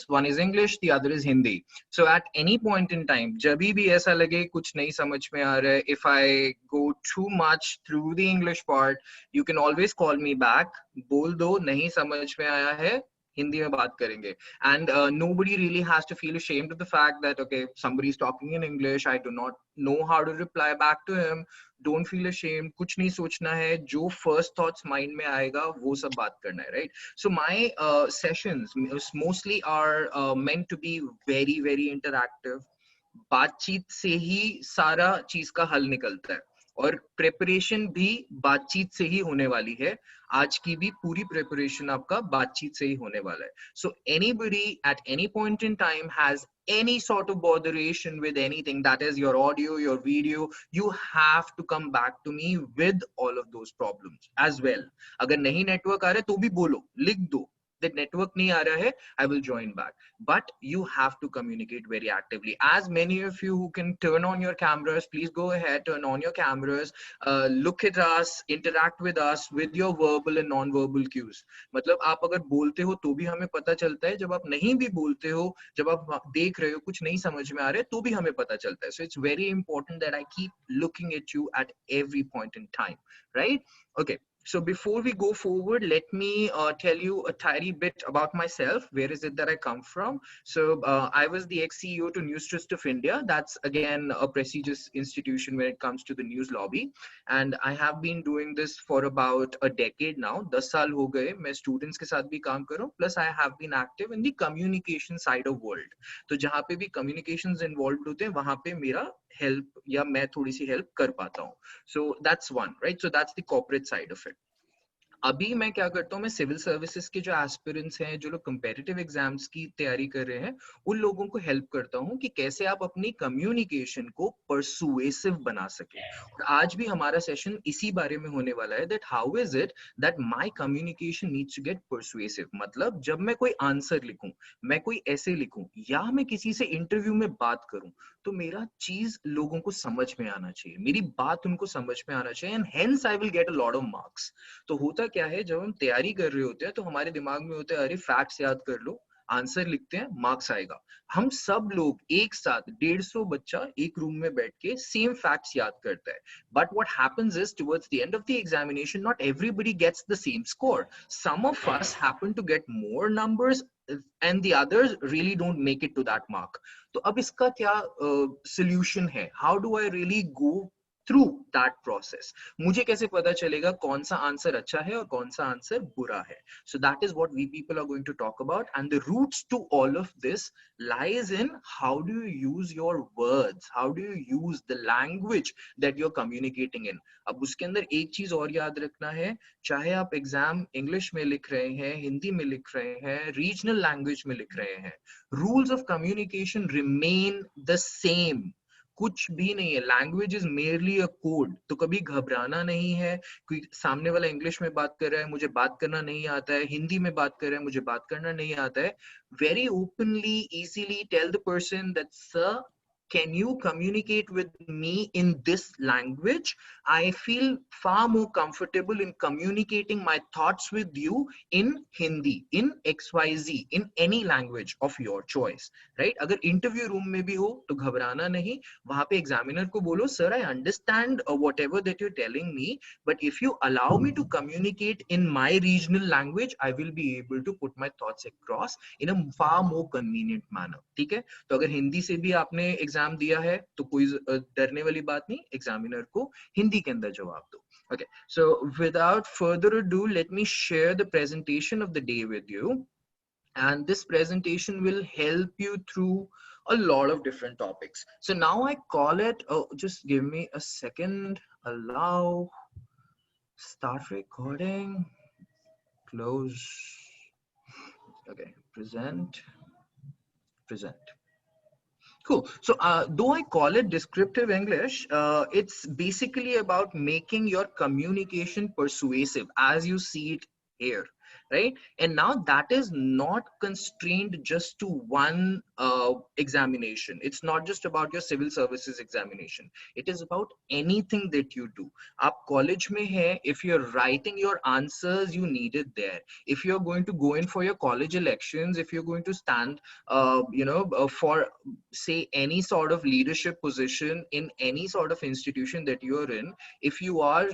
one is English, the other is Hindi. So at any point in time, जब भी ऐसा लगे कुछ नहीं समझ में आ रहा है, if I go too much through the English part, you can always call me back. बोल दो नहीं समझ में आया है, हिंदी में बात करेंगे. And nobody really has to feel ashamed of the fact that okay, somebody is talking in English, I do not know how to reply back to him. Don't feel ashamed. कुछ नहीं सोचना है, जो first thoughts mind में आएगा वो सब बात करना है, right? So my sessions mostly are meant to be very very interactive. बातचीत से ही सारा चीज का हल निकलता है, और प्रेपरेशन भी बातचीत से ही होने वाली है. आज की भी पूरी प्रेपरेशन आपका बातचीत से ही होने वाला है. So anybody at any point in time has any sort of botheration with anything, that is your audio, your video, you have to come back to me with all of those problems as well. अगर नहीं network आ रहा है तो भी बोलो, लिख दो that network nahi aa raha hai, I will join back. But you have to communicate very actively. As many of you who can turn on your cameras, please go ahead, turn on your cameras, look at us, interact with us with your verbal and non-verbal cues. मतलब आप अगर बोलते हो तो भी हमें पता चलता है, जब आप नहीं भी बोलते हो, जब आप देख रहे हो कुछ नहीं समझ में आ रहा है तो भी हमें पता चलता है. So it's very important that I keep looking at you at every point in time, right? Okay. So before we go forward, let me tell you a tiny bit about myself. Where is it that I come from? So I was the ex-CEO to News Trust of India. That's again a prestigious institution when it comes to the news lobby. And I have been doing this for about a decade now. 10 साल हो गए मैं students के साथ भी काम कर रहा हूँ. Plus I have been active in the communication side of world. तो जहाँ पे भी communications involved होते हैं वहाँ पे मेरा help या मैं थोड़ी सी help कर पाता हूँ. So that's one, right? So that's the corporate side of it. अभी मैं क्या करता हूँ, मैं सिविल सर्विसेज के जो एस्पिरेंट्स हैं, जो लोग कंपेटिटिव एग्जाम्स की तैयारी कर रहे हैं, उन लोगों को हेल्प करता हूँ कि कैसे आप अपनी कम्युनिकेशन को परसुएसिव बना सके. और आज भी हमारा सेशन इसी बारे में होने वाला है, that how is it that my communication needs to get persuasive. मतलब जब मैं कोई आंसर लिखूं, मैं कोई ऐसे लिखूं, या मैं किसी से इंटरव्यू में बात करूं, तो मेरा चीज लोगों को समझ में आना चाहिए, मेरी बात उनको समझ में आना चाहिए, and hence I will get a lot of marks. तो होता क्या है, जब हम तैयारी कर रहे होते हैं तो हमारे दिमाग में होता है अरे फैक्ट्स याद कर लो, आंसर लिखते हैं, मार्क्स आएगा. हम सब लोग एक साथ 150 बच्चा एक रूम में बैठ के सेम फैक्ट्स याद करता है. But what happens is towards the end of the examination not everybody gets the same score. Some of us happen to get more numbers and the others really don't make it to that mark. तो अब इसका क्या solution है? How do I really go through that process? मुझे कैसे पता चलेगा कौन सा आंसर अच्छा है और कौन सा आंसर बुरा है? So that is what we people are going to talk about, and the roots to all of this lies in how do you use your words, how do you use the language that you're communicating in. अब उसके अंदर एक चीज और याद रखना है, चाहे आप एग्जाम इंग्लिश में लिख रहे हैं, हिंदी में लिख रहे हैं, रीजनल लैंग्वेज में लिख रहे हैं, rules of communication remain the same. कुछ भी नहीं है. Language is merely a code. तो कभी घबराना नहीं है. कोई सामने वाला इंग्लिश में बात कर रहा है, मुझे बात करना नहीं आता है, हिंदी में बात कर रहा है, मुझे बात करना नहीं आता है, very openly, easily tell the person that sir, can you communicate with me in this language? I feel far more comfortable in communicating my thoughts with you in Hindi, in XYZ, in any language of your choice, right? अगर interview room में भी हो तो घबराना नहीं. वहां पे examiner को बोलो sir, I understand whatever that you're telling me, but if you allow me to communicate in my regional language, I will be able to put my thoughts across in a far more convenient manner. ठीक है? तो अगर हिंदी से भी आपने exam दिया है तो कोई डरने वाली बात नहीं, एग्जामिनर को हिंदी के अंदर जवाब दो. Okay, so without further ado, let me share the presentation of the day with you, and this presentation will help you through a lot of different topics. So now I call it, just give me a second, allow, start recording, close. Okay, present. Cool. So though I call it descriptive English, it's basically about making your communication persuasive, as you see it here. right? And now that is not constrained just to one examination. It's not just about your civil services examination. It is about anything that you do. आप college में है, if you're writing your answers, you need it there. If you're going to go in for your college elections, if you're going to stand, for say any sort of leadership position in any sort of institution that you're in, if you are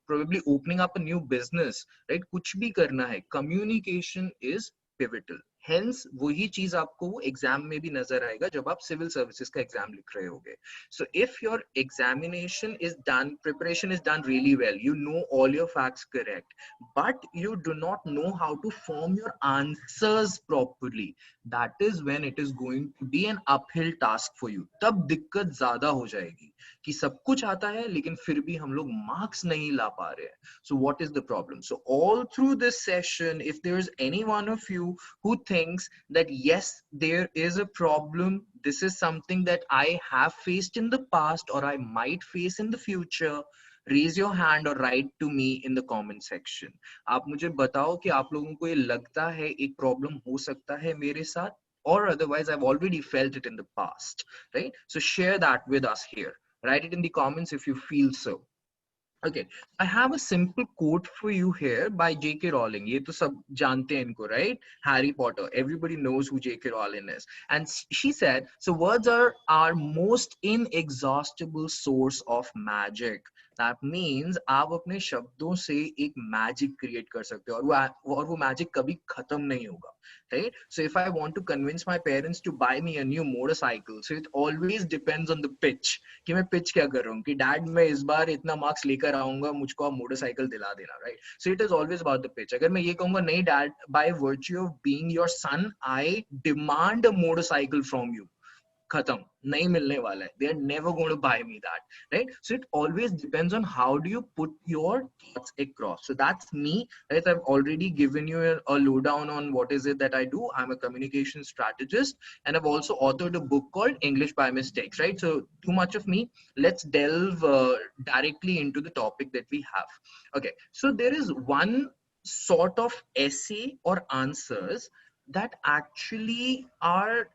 probably opening up a new business, right, कुछ भी करना है, communication is pivotal. Hence वही चीज आपको वो exam में भी नजर आएगा जब आप सिविल सर्विसेज का एग्जाम लिख रहे होगे. So if your examination is done, preparation is done really well, you know all your facts correct, but you do not know how to form your answers properly, that is when it is going to be an uphill task for you. तब दिक्कत ज्यादा हो जाएगी कि सब कुछ आता है लेकिन फिर भी हम लोग मार्क्स नहीं ला पा रहे हैं. So what is the problem? So all through this session, if there is any one of you who thinks that yes, there is a problem, this is something that I have faced in the past or I might face in the future, raise your hand or write to me in the comment section. आप मुझे बताओ कि आप लोगों को ये लगता है एक प्रॉब्लम हो सकता है मेरे साथ, or otherwise I've already felt it in the past, right? So share that with us here. Write it in the comments if you feel so. Okay, I have a simple quote for you here by J.K. Rowling. ये तो सब जानते हैं इनको, right? Harry Potter. Everybody knows who J.K. Rowling is. And she said, so words are our most inexhaustible source of magic. That means आप अपने शब्दों से एक magic create कर सकते हो और वो magic कभी खत्म नहीं होगा, right? So if I want to convince my parents to buy me a new motorcycle, so it always depends on the pitch. कि मैं पिच क्या कर रहा हूँ कि डैड मैं इस बार इतना मार्क्स लेकर आऊंगा, मुझको आप मोटरसाइकिल दिला देना, right? So it is always about the pitch. अगर मैं ये कहूंगा नहीं dad, by virtue of being your son I demand a motorcycle from you, खत्म, नहीं मिलने वाला है. They are never going to buy me that, right? So it always depends on how do you put your thoughts across. So that's me, right? I've already given you a lowdown on what is it that I do. I'm a communication strategist, and I've also authored a book called English by Mistakes, right? So too much of me. Let's delve directly into the topic that we have. Okay, so there is one sort of essay or answers that actually are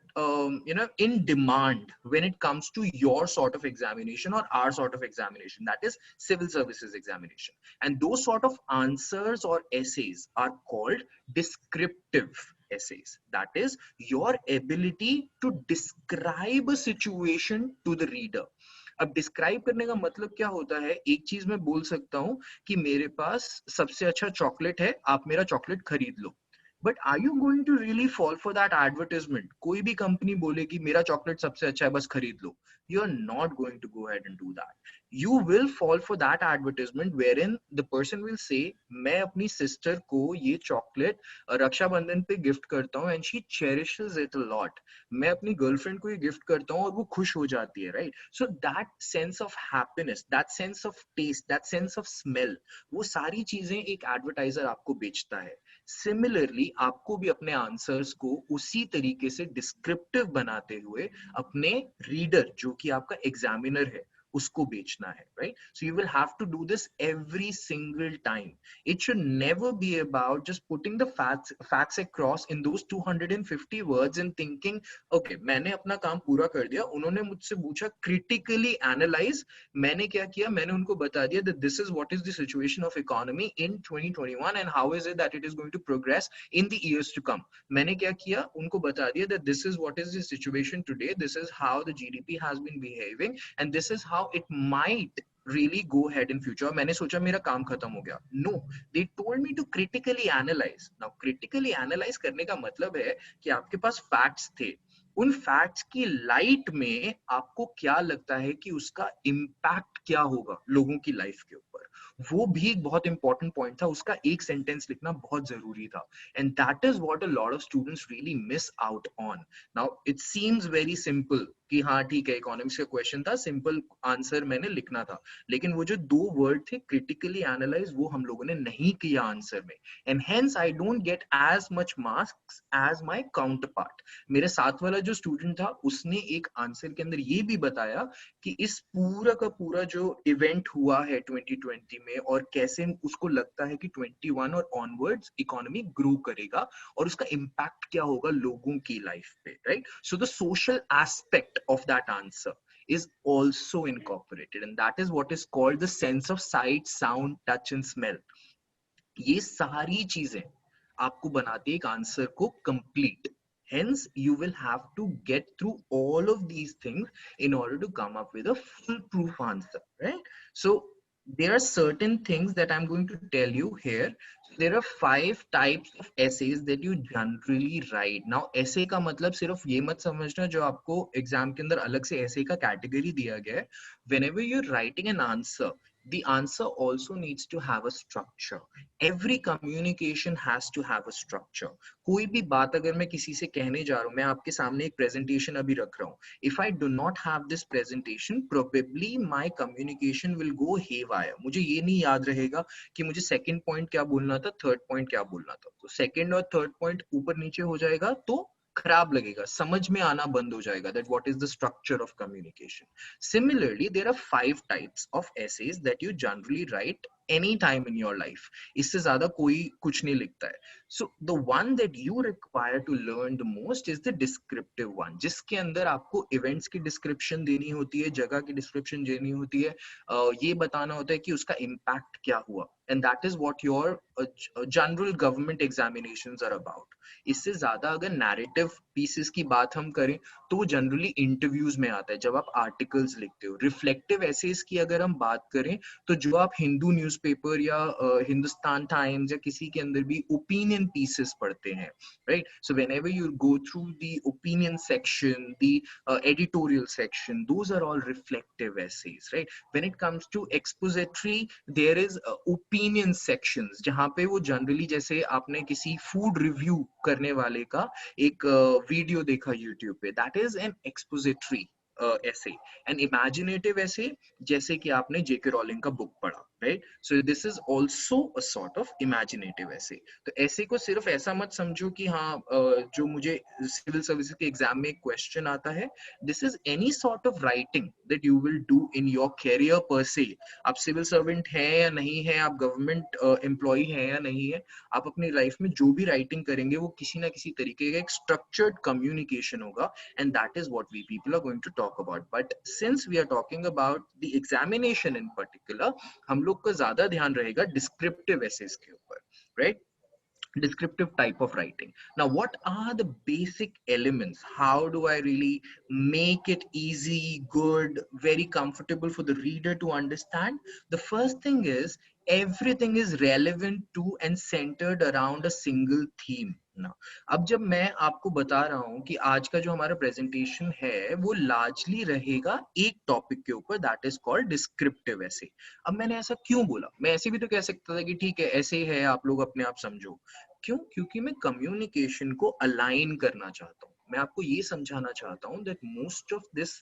in demand when it comes to your sort of examination or our sort of examination, that is civil services examination. And those sort of answers or essays are called descriptive essays. That is your ability to describe a situation to the reader. अब describe करने का मतलब क्या होता है? एक चीज मैं बोल सकता हूँ कि मेरे पास सबसे अच्छा चॉकलेट है, आप मेरा चॉकलेट खरीद लो. But are you going to really fall for that advertisement? कोई भी कंपनी बोलेगी मेरा चॉकलेट सबसे अच्छा है, बस खरीद लो. You are not going to go ahead and do that. You will fall for that advertisement wherein the person will say, मैं अपनी sister को ये chocolate रक्षाबंधन पे gift करता हूँ and she cherishes it a lot. मैं अपनी girlfriend को ये gift करता हूँ और वो खुश हो जाती है, right? So that sense of happiness, that sense of taste, that sense of smell, वो सारी चीजें एक advertiser आपको बेचता है. सिमिलरली आपको भी अपने आंसर्स को उसी तरीके से डिस्क्रिप्टिव बनाते हुए अपने रीडर जो कि आपका एग्जामिनर है उसको बेचना है, right? So you will have to do this every single time. It should never be about just putting the facts across in those 250 words and thinking, okay, मैंने अपना काम पूरा कर दिया, उन्होंने मुझसे पूछा critically analyze, मैंने क्या किया, मैंने उनको बता दिया that this is what is the situation of economy in 2021 and how is it that it is going to progress in the years to come. मैंने क्या किया, उनको बता दिया that this is what is the situation today, this is how the GDP has been behaving and this is how it might really go ahead in future. मैंने सोचा मेरा काम खत्म हो गया. No, they told me to critically analyze. Now critically analyze करने का मतलब है कि आपके पास facts थे, उन फैक्ट्स की लाइट में आपको क्या लगता है कि उसका इम्पैक्ट क्या होगा लोगों की लाइफ के ऊपर. वो भी एक बहुत इंपॉर्टेंट पॉइंट था, उसका एक सेंटेंस लिखना बहुत जरूरी था. And that is what a lot of students really miss out on. Now it seems very simple, कि हाँ ठीक है इकोनॉमिक्स का क्वेश्चन था, सिंपल आंसर मैंने लिखना था, लेकिन वो जो 2 वर्ड थे क्रिटिकली एनालाइज वो हम लोगों ने नहीं किया आंसर में, and hence I don't get as much marks as my counterpart. मेरे साथ वाला जो स्टूडेंट था उसने एक आंसर के अंदर ये भी बताया कि इस पूरा का पूरा जो इवेंट हुआ है 2020 में और कैसे उसको लगता है कि 21 और ऑनवर्ड्स इकोनॉमी ग्रो करेगा और उसका इम्पैक्ट क्या होगा लोगों की लाइफ पे, right? So the social aspect of that answer is also incorporated, and that is what is called the sense of sight, sound, touch and smell. ये सारी चीजें आपको बनाती है एक आंसर को complete. Hence, you will have to get through all of these things in order to come up with a foolproof answer, right? So there are certain things that I'm going to tell you here. There are 5 types of essays that you generally write. Now, essay का मतलब सिर्फ ये मत समझना जो आपको exam के अंदर अलग से essay का कैटेगरी दिया गया है. Whenever you're writing an answer, the answer also needs to have a structure. Every communication has to have a structure. कोई भी बात अगर मैं किसी से कहने जा रहा हूँ, मैं आपके सामने एक प्रेजेंटेशन अभी रख रहा हूँ, if I do not have this presentation, probably my communication will go haywire. मुझे ये नहीं याद रहेगा कि मुझे सेकंड पॉइंट क्या बोलना था, थर्ड पॉइंट क्या बोलना था. तो सेकंड और थर्ड पॉइंट ऊपर नीचे हो जाएगा तो खराब लगेगा, समझ में आना बंद हो जाएगा that what is the structure of communication. Similarly, there are 5 types of essays that you generally write any time in your life. इससे ज्यादा कोई कुछ नहीं लिखता है. So the one that you require to learn the most is the descriptive one, जिसके अंदर आपको events की description देनी होती है, जगह की description देनी होती है, ये बताना होता है कि उसका impact क्या हुआ, and that is what your general government examinations are about. इससे ज्यादा अगर narrative pieces की बात हम करें तो वो जनरली इंटरव्यूज में आता है जब आप आर्टिकल्स लिखते हो. रिफ्लेक्टिव एसेज की अगर हम बात करें तो जो आप हिंदू न्यूज़पेपर या हिंदुस्तान टाइम्स या किसी के अंदर भी ओपिनियन पीसेस पढ़ते हैं, right? So whenever you go through the opinion section, the editorial section, those are all reflective essays, right? When it comes to expository, there is opinion sections जहां पे वो जनरली, जैसे आपने किसी फूड रिव्यू करने वाले का एक वीडियो देखा यूट्यूब पे, that is an expository essay. An imaginative essay जैसे कि आपने जेके रॉलिंग का बुक पढ़ा, right? So this is also a sort of imaginative essay. तो ऐसे को सिर्फ ऐसा मत समझो कि हाँ जो मुझे सिविल सर्विसेज के एग्जाम में क्वेश्चन आता है. This is any sort of writing that you will do in your career per se. आप सिविल सर्वेंट है या नहीं है, आप गवर्नमेंट एम्प्लॉय है या नहीं है, आप अपनी लाइफ में जो भी राइटिंग करेंगे वो किसी ना किसी तरीके का एक स्ट्रक्चर्ड कम्युनिकेशन होगा, and that is what we people are going to talk about. But since we are talking about the examination in particular, हम लोग का ज्यादा ध्यान रहेगा डिस्क्रिप्टिव एसेज के ऊपर, right? Descriptive type of writing. Now, what are the basic elements? How do I really make it easy, good, very comfortable for the reader to understand? The first thing is everything is relevant to and centered around a single theme. Now, अब जब मैं आपको बता रहा हूं कि आज का जो हमारा प्रेजेंटेशन है वो लार्जली रहेगा एक टॉपिक के ऊपर, दैट इज कॉल्ड डिस्क्रिप्टिव ऐसे. अब मैंने ऐसा क्यों बोला? मैं ऐसे भी तो कह सकता था कि ठीक है ऐसे है, आप लोग अपने आप समझो. क्यों? क्योंकि मैं कम्युनिकेशन को अलाइन करना चाहता हूँ. मैं आपको ये समझाना चाहता हूँ that most of this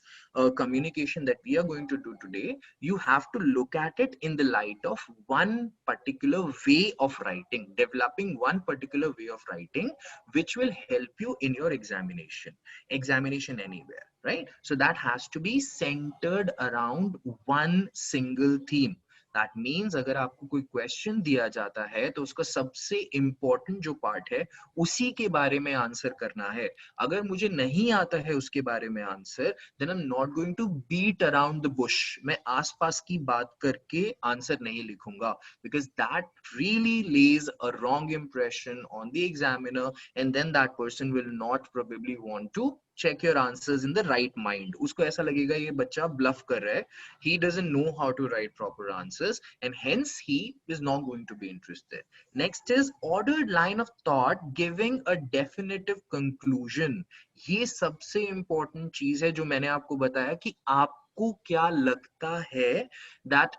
communication that we are going to do today, you have to look at it in the light of one particular way of writing, developing one particular way of writing, which will help you in your examination anywhere, right? So that has to be centered around one single theme. That means अगर आपको कोई question दिया जाता है तो उसका सबसे important जो पार्ट है उसी के बारे में आंसर करना है. अगर मुझे नहीं आता है उसके बारे में answer, then I am not going to beat around the bush. मैं आसपास की बात करके आंसर नहीं लिखूंगा, because that really lays a wrong impression on the examiner, and then that person will not probably want to check your answers in the right mind. उसको ऐसा लगेगा ये बच्चा bluff कर रहा है, he doesn't know how to write proper answers, and hence he is not going to be interested. Next is ordered line of thought giving a definitive conclusion. ये सबसे important चीज है जो मैंने आपको बताया कि आप आपको क्या लगता है that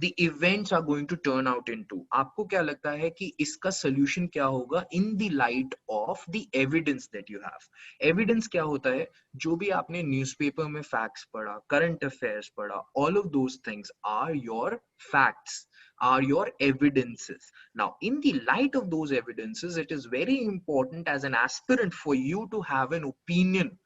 the events are going to turn out into? आपको क्या लगता है कि इसका solution क्या होगा in the light of the evidence that you have? Evidence क्या होता है? जो भी आपने newspaper में facts पढ़ा, current affairs पढ़ा, all of those things are your facts, are your evidences. Now, in the light of those evidences, it is very important as an aspirant for you to have an opinion,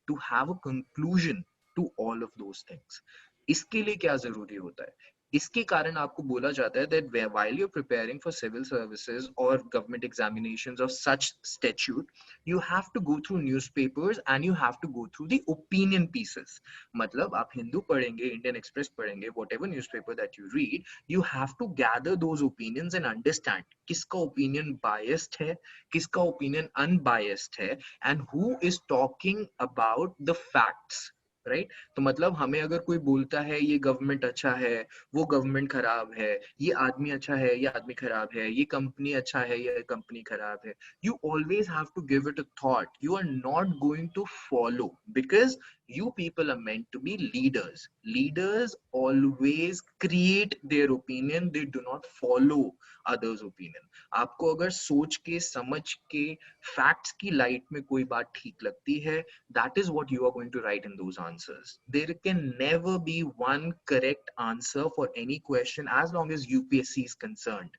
to have a conclusion to all of those things. इसके लिए क्या जरूरी होता है? इसके कारण आपको बोला जाता है that while you're preparing for civil services or government examinations of such statute, you have to go through newspapers and you have to go through the opinion pieces. मतलब आप हिंदू पढ़ेंगे, इंडियन एक्सप्रेस पढ़ेंगे, whatever newspaper that you read, you have to gather those opinions and understand किसका opinion biased है, किसका opinion unbiased है, and who is talking about the facts. Right तो मतलब हमें अगर कोई बोलता है ये गवर्नमेंट अच्छा है, वो गवर्नमेंट खराब है, ये आदमी अच्छा है, ये आदमी खराब है, ये कंपनी अच्छा है, ये कंपनी खराब है, you always have to give it a thought. You are not going to follow because you people are meant to be leaders. Leaders always create their opinion, they do not follow others opinion. आपको अगर सोच के समझ के facts की light में कोई बात ठीक लगती है, that is what you are going to write in those answers. There can never be one correct answer for any question as long as UPSC is concerned.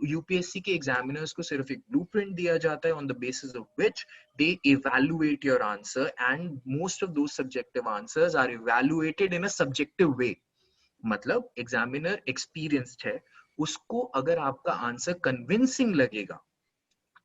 UPSC के एग्जामिनर्स को सिर्फ एक ब्लूप्रिंट दिया जाता है on the basis of which they evaluate your answer, and most of those subjective answers are evaluated in a subjective way. मतलब examiner experienced है, उसको अगर आपका आंसर कन्विंसिंग लगेगा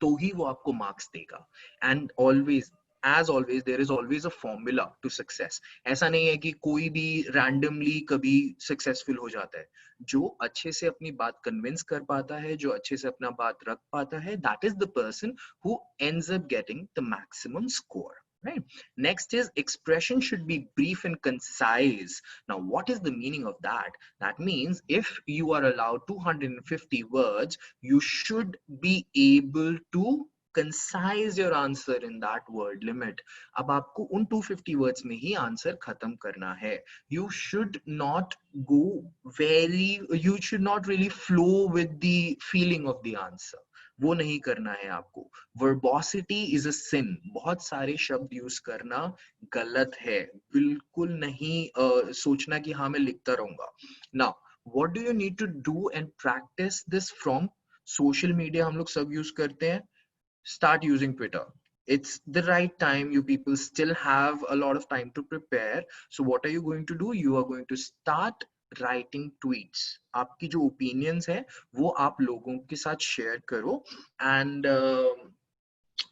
तो ही वो आपको मार्क्स देगा. And always as always there is always a formula to success. ऐसा नहीं है कि कोई भी randomly कभी successful हो जाता है. जो अच्छे से अपनी बात convince कर पाता है, जो अच्छे से अपना बात रख पाता है, that is the person who ends up getting the maximum score. Right. Next is expression should be brief and concise. Now, what is the meaning of that? That means if you are allowed 250 words, you should be able to concise your answer in that word limit. अब आपको उन 250 words में ही answer खत्म करना है. You should not go you should not really flow with the feeling of the answer. वो नहीं करना है आपको. Verbosity is a sin. बहुत सारे शब्द यूज करना गलत है. बिल्कुल नहीं सोचना कि हाँ मैं लिखता रहूंगा. Now, what do you need to do and practice this from? Social media हम लोग सब यूज करते हैं. Start using Twitter. It's the right time. You people still have a lot of time to prepare. So what are you going to do? You are going to start writing tweets. आपकी जो opinions है वो आप लोगों के साथ share करो. And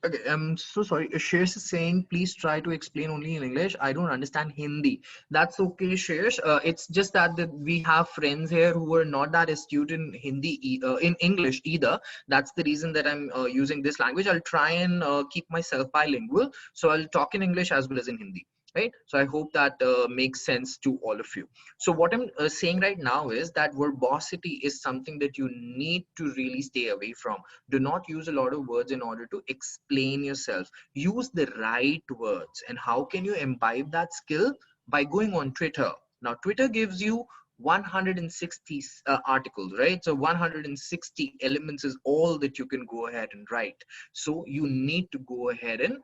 okay, I'm so sorry. Shears is saying, please try to explain only in English. I don't understand Hindi. That's okay, Shears. It's just that we have friends here who are not that astute in Hindi, in English either. That's the reason that I'm using this language. I'll try and keep myself bilingual. So I'll talk in English as well as in Hindi. Right? So I hope that makes sense to all of you. So what I'm saying right now is that verbosity is something that you need to really stay away from. Do not use a lot of words in order to explain yourself. Use the right words. And how can you imbibe that skill? By going on Twitter. Now, Twitter gives you 160 articles, right? So 160 elements is all that you can go ahead and write. So you need to go ahead and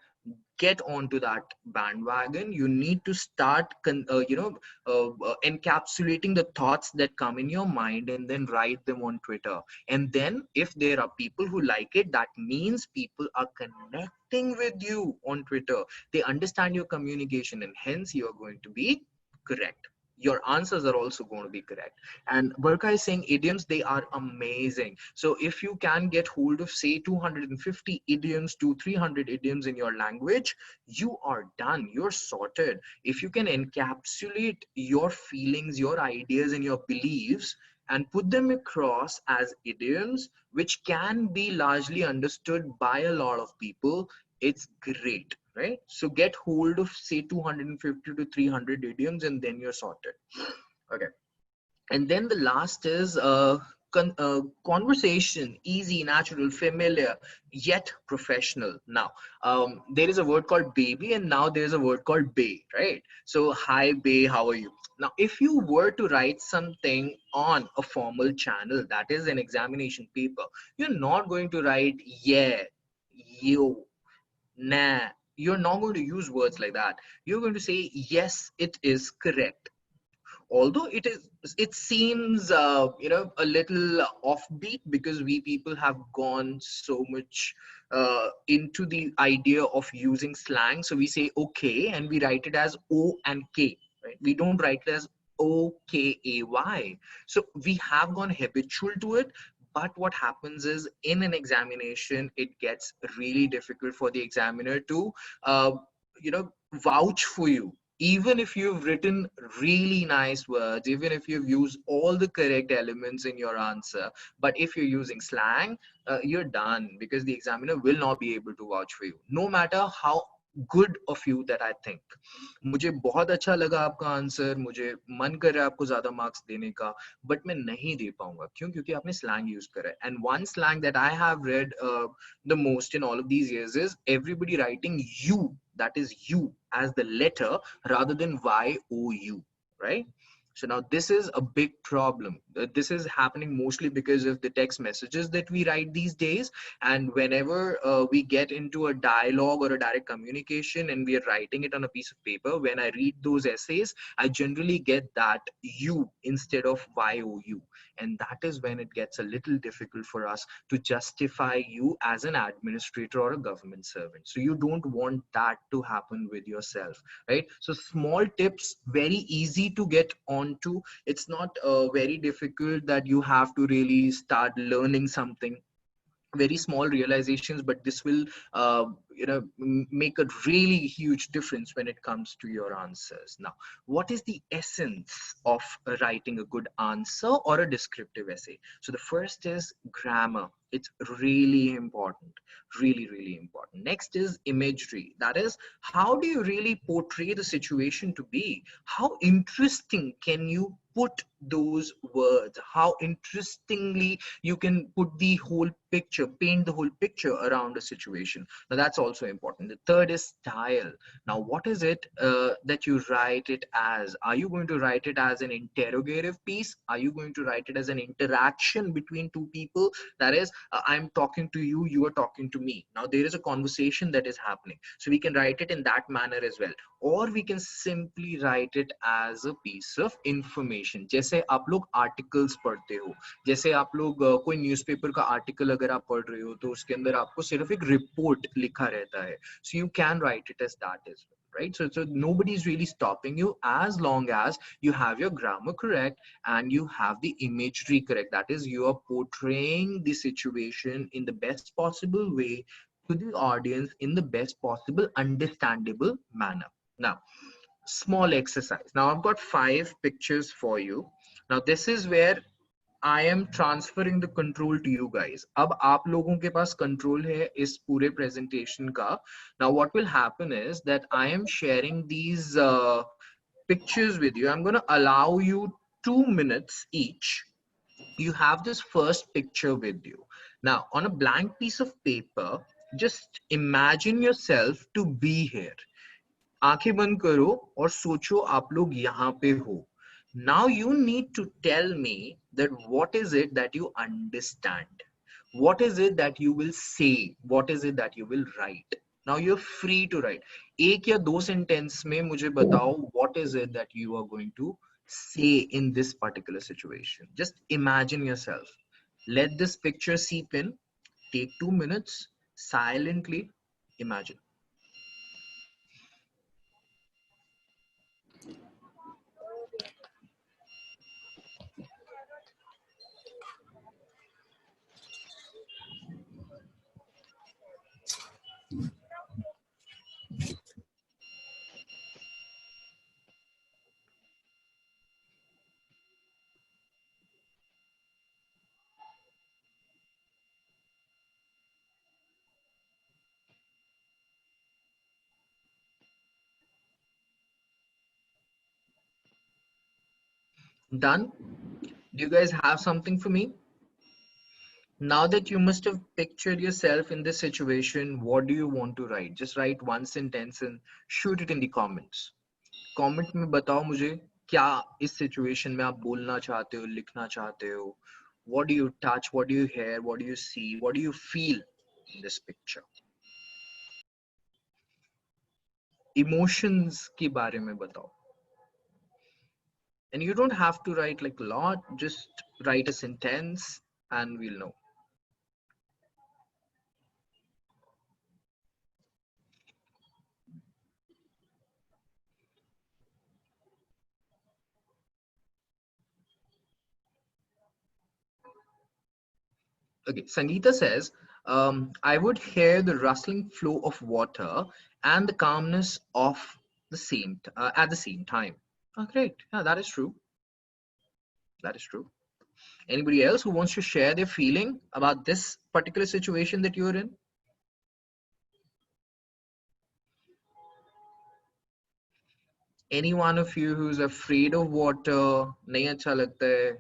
get onto that bandwagon. You need to start encapsulating the thoughts that come in your mind and then write them on Twitter. And then if there are people who like it, that means people are connecting with you on Twitter. They understand your communication, and hence you are going to be correct. Your answers are also going to be correct. And Burka is saying idioms, they are amazing. So if you can get hold of say 250 idioms to 300 idioms in your language, you are done. You're sorted. If you can encapsulate your feelings, your ideas, and your beliefs and put them across as idioms, which can be largely understood by a lot of people, it's great. Right? So get hold of say 250 to 300 idioms and then you're sorted. Okay. And then the last is conversation, easy, natural, familiar, yet professional. Now, there is a word called baby, and now there's a word called bay, right? So, hi, bay, how are you? Now, if you were to write something on a formal channel, that is an examination paper, you're not going to write, yeah, you, nah. You're not going to use words like that. You're going to say, yes, it is correct. Although it seems a little offbeat, because we people have gone so much into the idea of using slang. So we say okay and we write it as O and K, right? We don't write it as OKAY. So we have gone habitual to it. But what happens is, in an examination, it gets really difficult for the examiner to uh, vouch for you. Even if you've written really nice words, even if you've used all the correct elements in your answer, but if you're using slang, you're done, because the examiner will not be able to vouch for you, no matter how good of you that I think. मुझे बहुत अच्छा लगा आपका answer, मुझे मन कर रहा है आपको ज्यादा मार्क्स देने का, बट मैं नहीं दे पाऊंगा। क्यों? क्योंकि आपने स्लैंग यूज करा है। And one slang that I have read the most in all of these years is everybody writing you, that is you, as the letter rather than you, right? So now this is a big problem. This is happening mostly because of the text messages that we write these days. And whenever we get into a dialogue or a direct communication and we are writing it on a piece of paper, when I read those essays, I generally get that you instead of you. And that is when it gets a little difficult for us to justify you as an administrator or a government servant. So you don't want that to happen with yourself, right? So small tips, very easy to get onto. It's not very difficult that you have to really start learning something. Very small realizations, but this will make a really huge difference when it comes to your answers. Now, what is the essence of writing a good answer or a descriptive essay? So the first is grammar. It's really important, really, really important. Next is imagery. That is, how do you really portray the situation to be? How interesting can you put those words? How interestingly you can put the whole picture, paint the whole picture around a situation. Now that's also important. The third is style. Now, what is it that you write it as? Are you going to write it as an interrogative piece? Are you going to write it as an interaction between two people? That is, I'm talking to you, you are talking to me. Now there is a conversation that is happening. So we can write it in that manner as well. और we can simply write it as a piece of information. जैसे आप लोग articles पढ़ते हो, जैसे आप लोग कोई न्यूज़पेपर का आर्टिकल अगर आप पढ़ रहे हो तो उसके अंदर आपको सिर्फ एक रिपोर्ट लिखा रहता है. So you can write it as that as well, right? So nobody is really stopping you as long as you have your grammar correct and you have the imagery correct. That is, you are portraying the situation in the best possible way to the audience in the best possible understandable manner. Now, small exercise. Now I've got 5 pictures for you. Now this is where I am transferring the control to you guys. अब आप लोगों के पास control है इस पूरे presentation का. Now what will happen is that I am sharing these pictures with you. I'm going to allow you 2 minutes each. You have this first picture with you. Now, on a blank piece of paper, just imagine yourself to be here. आंखें बंद करो और सोचो आप लोग यहाँ पे हो. Now you need to tell me that what is it that you understand, what is it that you will say, what is it that you will write. Now you're free to write. एक या दो sentence में मुझे बताओ what is it that you are going to say in this particular situation. Just imagine yourself. Let this picture seep in. Take 2 minutes. Silently imagine. Done? Do you guys have something for me? Now that you must have pictured yourself in this situation, what do you want to write? Just write one sentence and shoot it in the comments. Comment में बताओ मुझे क्या इस situation में आप बोलना चाहते हो, लिखना चाहते हो. What do you touch, what do you hear, what do you see, what do you feel in this picture? Emotions के बारे में बताओ. And you don't have to write like a lot, just write a sentence and we'll know. Okay, Sangeeta says, I would hear the rustling flow of water and the calmness of the same at the same time. Oh, great. Yeah, that is true. That is true. Anybody else who wants to share their feeling about this particular situation that you're in? Any one of you who's afraid of water? नहीं अच्छा लगता है.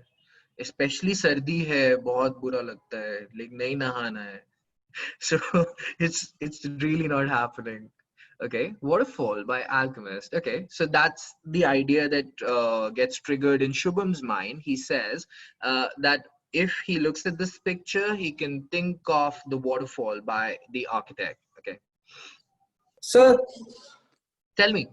Especially सर्दी है, बहुत बुरा लगता है. Like नहीं नहाना है. So it's really not happening. Okay, Waterfall by Alchemist. Okay, so that's the idea that gets triggered in Shubham's mind. He says that if he looks at this picture, he can think of the waterfall by the architect. Okay, Sir, tell me.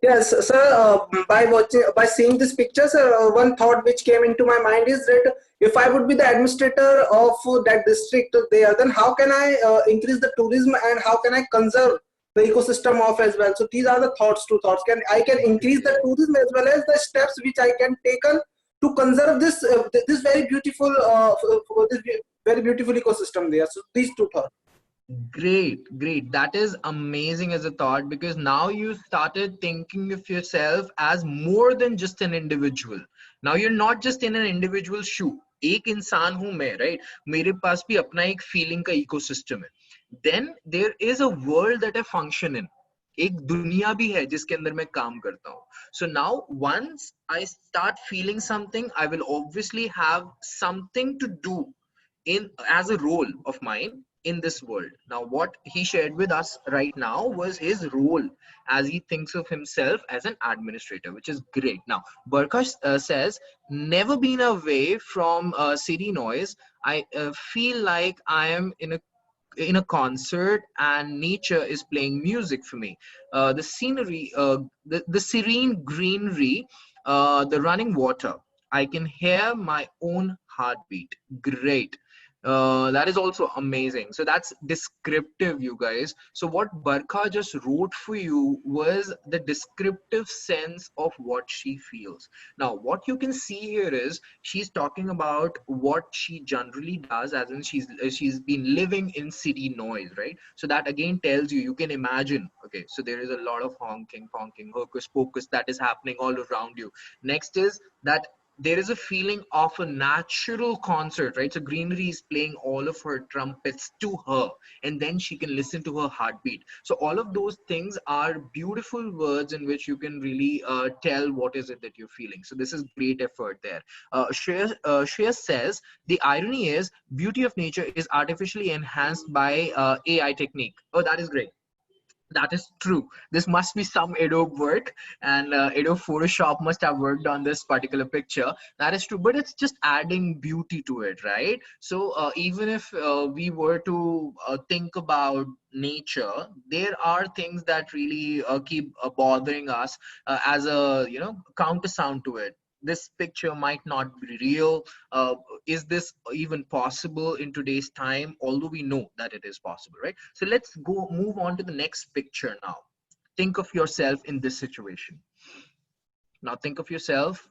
yes, sir. By seeing this picture, sir, one thought which came into my mind is that if I would be the administrator of that district there, then how can I increase the tourism and how can I conserve the ecosystem of as well? So these are the thoughts. Two thoughts. Can I can increase the tourism as well as the steps which I can take on to conserve this very beautiful very beautiful ecosystem there. So these two thoughts. Great, great. That is amazing as a thought because now you started thinking of yourself as more than just an individual. Now you're not just in an individual shoe. एक इंसान हूं मैं, right? मेरे पास भी अपना एक feeling का ecosystem है. Then there is a world that I function in. एक दुनिया भी है जिसके अंदर मैं काम करता हूँ. So now once I start feeling something, I will obviously have something to do in as a role of mine in this world. Now what he shared with us right now was his role as he thinks of himself as an administrator, which is great. Now Barkash says, never been away from city noise. I feel like I am in a concert and nature is playing music for me. The scenery, the serene greenery, the running water. I can hear my own heartbeat. Great. That is also amazing. So that's descriptive, you guys. So what Barkha just wrote for you was the descriptive sense of what she feels. Now, what you can see here is she's talking about what she generally does, as in she's been living in city noise, right? So that again tells you, you can imagine. Okay, so there is a lot of honking, honking, hocus pocus that is happening all around you. Next is that there is a feeling of a natural concert, right? So greenery is playing all of her trumpets to her, and then she can listen to her heartbeat. So all of those things are beautiful words in which you can really tell what is it that you're feeling. So this is great effort there. Shreya says, the irony is beauty of nature is artificially enhanced by AI technique. Oh, that is great. That is true. This must be some Adobe work, and Adobe Photoshop must have worked on this particular picture. That is true, but it's just adding beauty to it, right? So even if we were to think about nature, there are things that really keep bothering us as a counter sound to it. This picture might not be real. Is this even possible in today's time? Although we know that it is possible, right? So let's go move on to the next picture now. Think of yourself in this situation. Now think of yourself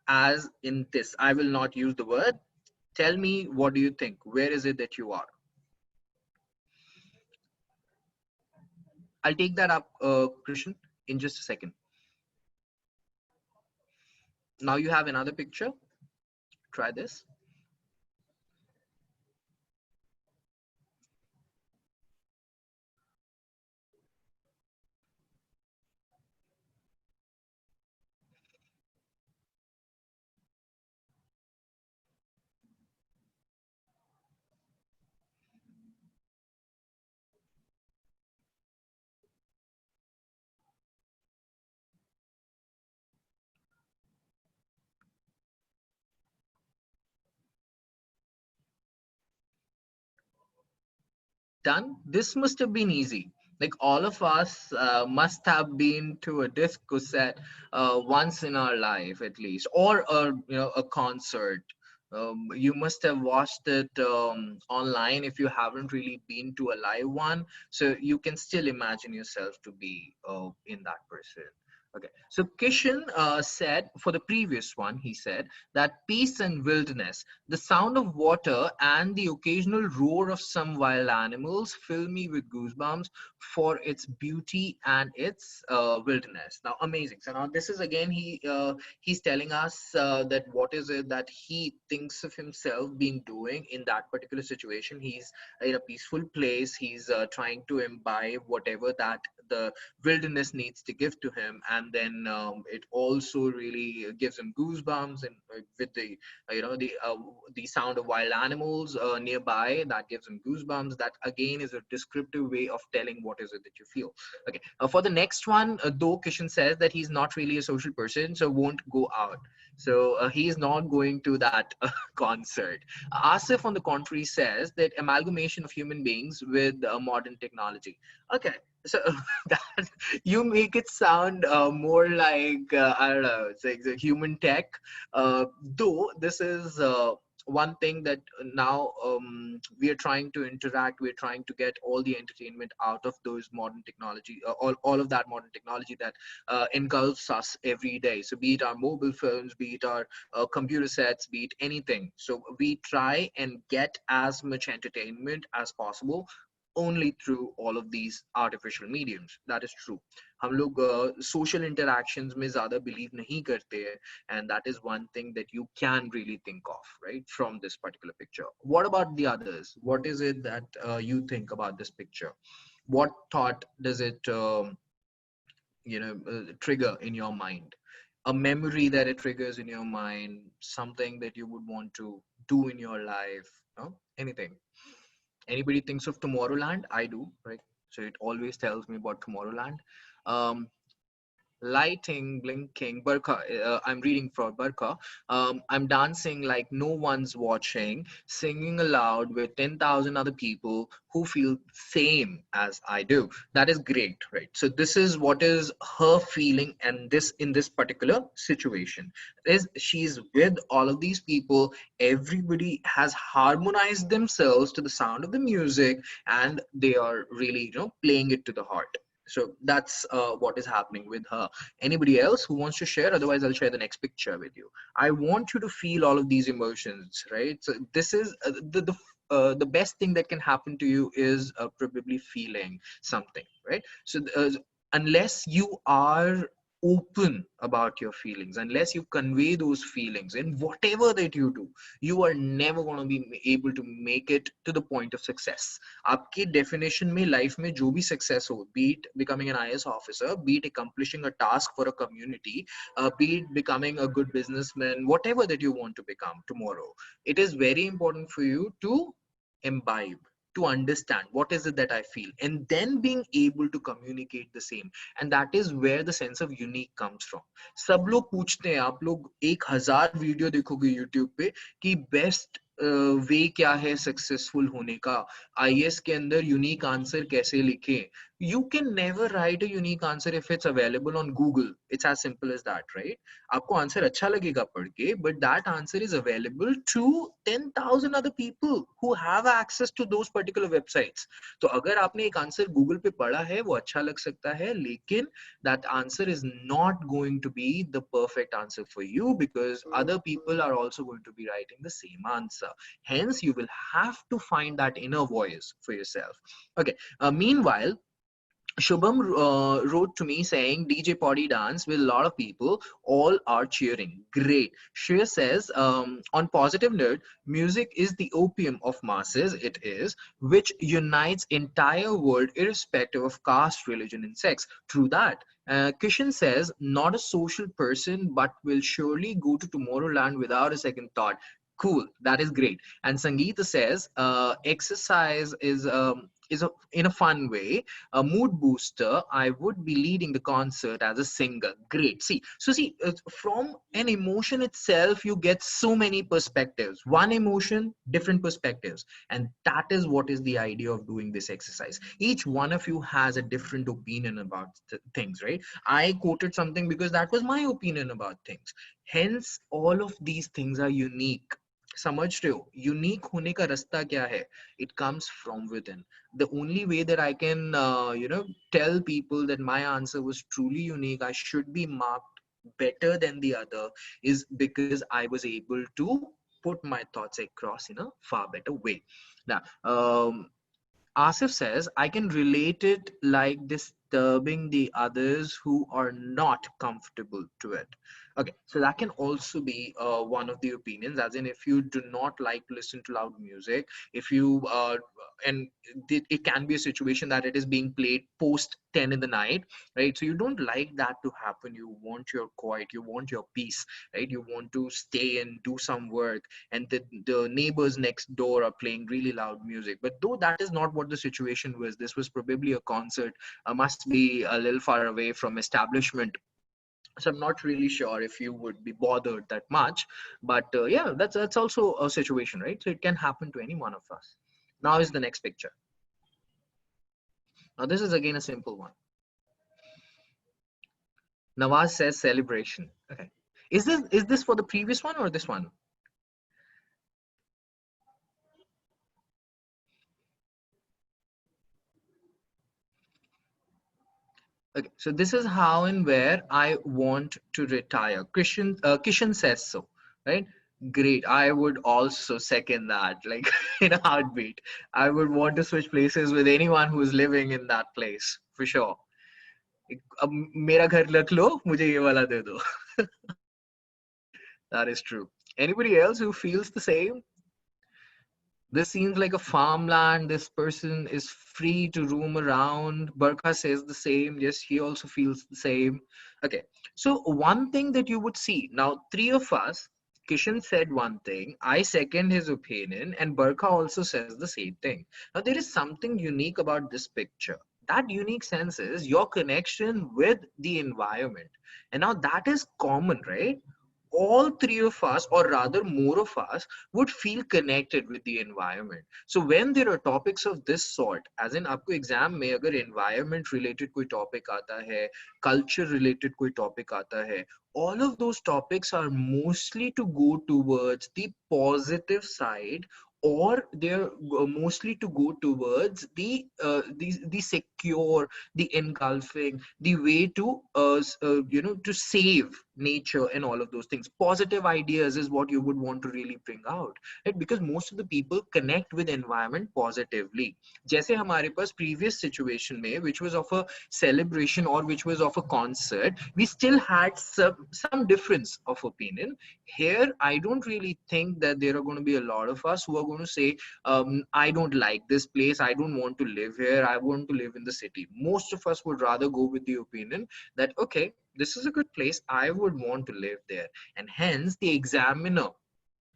as in this. I will not use the word. Tell me, what do you think? Where is it that you are? I'll take that up, Krishan, in just a second. Now you have another picture. Try this. done. This must have been easy. Like all of us must have been to a disco set once in our life at least, or a concert. You must have watched it online if you haven't really been to a live one. So you can still imagine yourself to be in that person. Okay, so Kishan said for the previous one, he said that peace and wilderness, the sound of water and the occasional roar of some wild animals fill me with goosebumps for its beauty and its wilderness. Now, amazing. So now this is again he's telling us that what is it that he thinks of himself being doing in that particular situation. He's in a peaceful place. He's trying to imbibe whatever that the wilderness needs to give to him, and then it also really gives him goosebumps, and with the sound of wild animals nearby, that gives him goosebumps. That again is a descriptive way of telling what is it that you feel. Okay, for the next one, though Kishan says that he's not really a social person, so won't go out, so he is not going to that concert. Asif, on the contrary, says that amalgamation of human beings with modern technology. Okay, so that you make it sound more like I don't know, it's a human tech. Though this is one thing that now we are trying to interact, we're trying to get all the entertainment out of those modern technology, all of that modern technology that engulfs us every day. So be it our mobile phones, be it our computer sets, be it anything. So we try and get as much entertainment as possible only through all of these artificial mediums. That is true. हम लोग social interactions में ज़्यादा believe नहीं करते हैं, and that is one thing that you can really think of, right, from this particular picture. What about the others? What is it that you think about this picture? What thought does it trigger in your mind? A memory that it triggers in your mind, something that you would want to do in your life, no? Anything. Anybody thinks of Tomorrowland? I do, right? So it always tells me about Tomorrowland. Um, Lighting, blinking, Barkha. I'm reading for Barkha. I'm dancing like no one's watching, singing aloud with 10,000 other people who feel same as I do. That is great, right? So this is what is her feeling, and this in this particular situation is she's with all of these people. Everybody has harmonized themselves to the sound of the music, and they are really, playing it to the heart. So that's what is happening with her. Anybody else who wants to share? Otherwise, I'll share the next picture with you. I want you to feel all of these emotions, right? So this is the best thing that can happen to you is probably feeling something, right? So unless you are open about your feelings, unless you convey those feelings in whatever that you do, you are never going to be able to make it to the point of success. आपके definition में life में जो भी success हो, be it becoming an IAS officer, be it accomplishing a task for a community, be it becoming a good businessman, whatever that you want to become tomorrow, it is very important for you to imbibe, to understand what is it that I feel, and then being able to communicate the same. And that is where the sense of unique comes from. सब लोग पूछते हैं, आप लोग 1000 video देखोगे YouTube पे कि best way क्या है सक्सेसफुल होने का, आईएएस के अंदर यूनिक आंसर कैसे लिखें. You can never write a unique answer if it's available on Google. It's as simple as that, right? आपको आंसर अच्छा लगेगा पढ़ के, but that answer is available to 10,000 other people who have access to those particular websites. तो अगर आपने एक answer Google पे पढ़ा है, वो अच्छा लग सकता है, लेकिन that answer is not going to be the perfect answer for you, because other people are also going to be writing the same answer. Hence, you will have to find that inner voice for yourself. Okay. Meanwhile, Shubham wrote to me saying DJ Potty dance with a lot of people, all are cheering. Great. Shreya says, on positive note, music is the opium of masses, it is, which unites entire world irrespective of caste, religion, and sex. True that. Kishan says, not a social person, but will surely go to Tomorrowland without a second thought. Cool, that is great. And Sangeeta says, exercise is is in a fun way, a mood booster. I would be leading the concert as a singer. Great. See, from an emotion itself, you get so many perspectives. One emotion, different perspectives. And that is what is the idea of doing this exercise. Each one of you has a different opinion about things, right? I quoted something because that was my opinion about things. Hence, all of these things are unique. समझ रहे हो unique होने का रास्ता क्या है it comes from within. The only way that I can tell people that my answer was truly unique, I should be marked better than the other, is because I was able to put my thoughts across in a far better way. Now, Asif says, I can relate it like disturbing the others who are not comfortable to it. Okay, so that can also be one of the opinions, as in if you do not like to listen to loud music, if you, and it can be a situation that it is being played post 10 in the night, right? So you don't like that to happen. You want your quiet, you want your peace, right? You want to stay and do some work, and the neighbors next door are playing really loud music. But though that is not what the situation was, this was probably a concert, must be a little far away from establishment. So I'm not really sure if you would be bothered that much. But yeah, that's also a situation, right? So it can happen to any one of us. Now is the next picture. Now this is again a simple one. Nawaz says celebration. Okay, is this for the previous one or this one? Okay, so this is how and where I want to retire. Kishan says so, right? Great. I would also second that, like in a heartbeat. I would want to switch places with anyone who is living in that place, for sure. अब मेरा घर रख लो, मुझे ये वाला दे दो. That is true. Anybody else who feels the same? This seems like a farmland. This person is free to roam around. Barkha says the same. Yes, he also feels the same. Okay. So one thing that you would see now, three of us, Kishan said one thing, I second his opinion, and Barkha also says the same thing. Now there is something unique about this picture. That unique sense is your connection with the environment. And now that is common, right? All three of us, or rather more of us, would feel connected with the environment. So when there are topics of this sort, as in आपको exam में अगर environment related कोई topic आता है, culture related कोई topic आता है, all of those topics are mostly to go towards the positive side, or they're mostly to go towards the secure, the engulfing, the way to to save nature and all of those things. Positive ideas is what you would want to really bring out, right? Because most of the people connect with environment positively. जैसे हमारे पास previous situation में, which was of a celebration or which was of a concert, we still had some difference of opinion. Here I don't really think that there are going to be a lot of us who are going to say, I don't like this place, I don't want to live here, I want to live in the city. Most of us would rather go with the opinion that, okay, this is a good place, I would want to live there. And hence the examiner,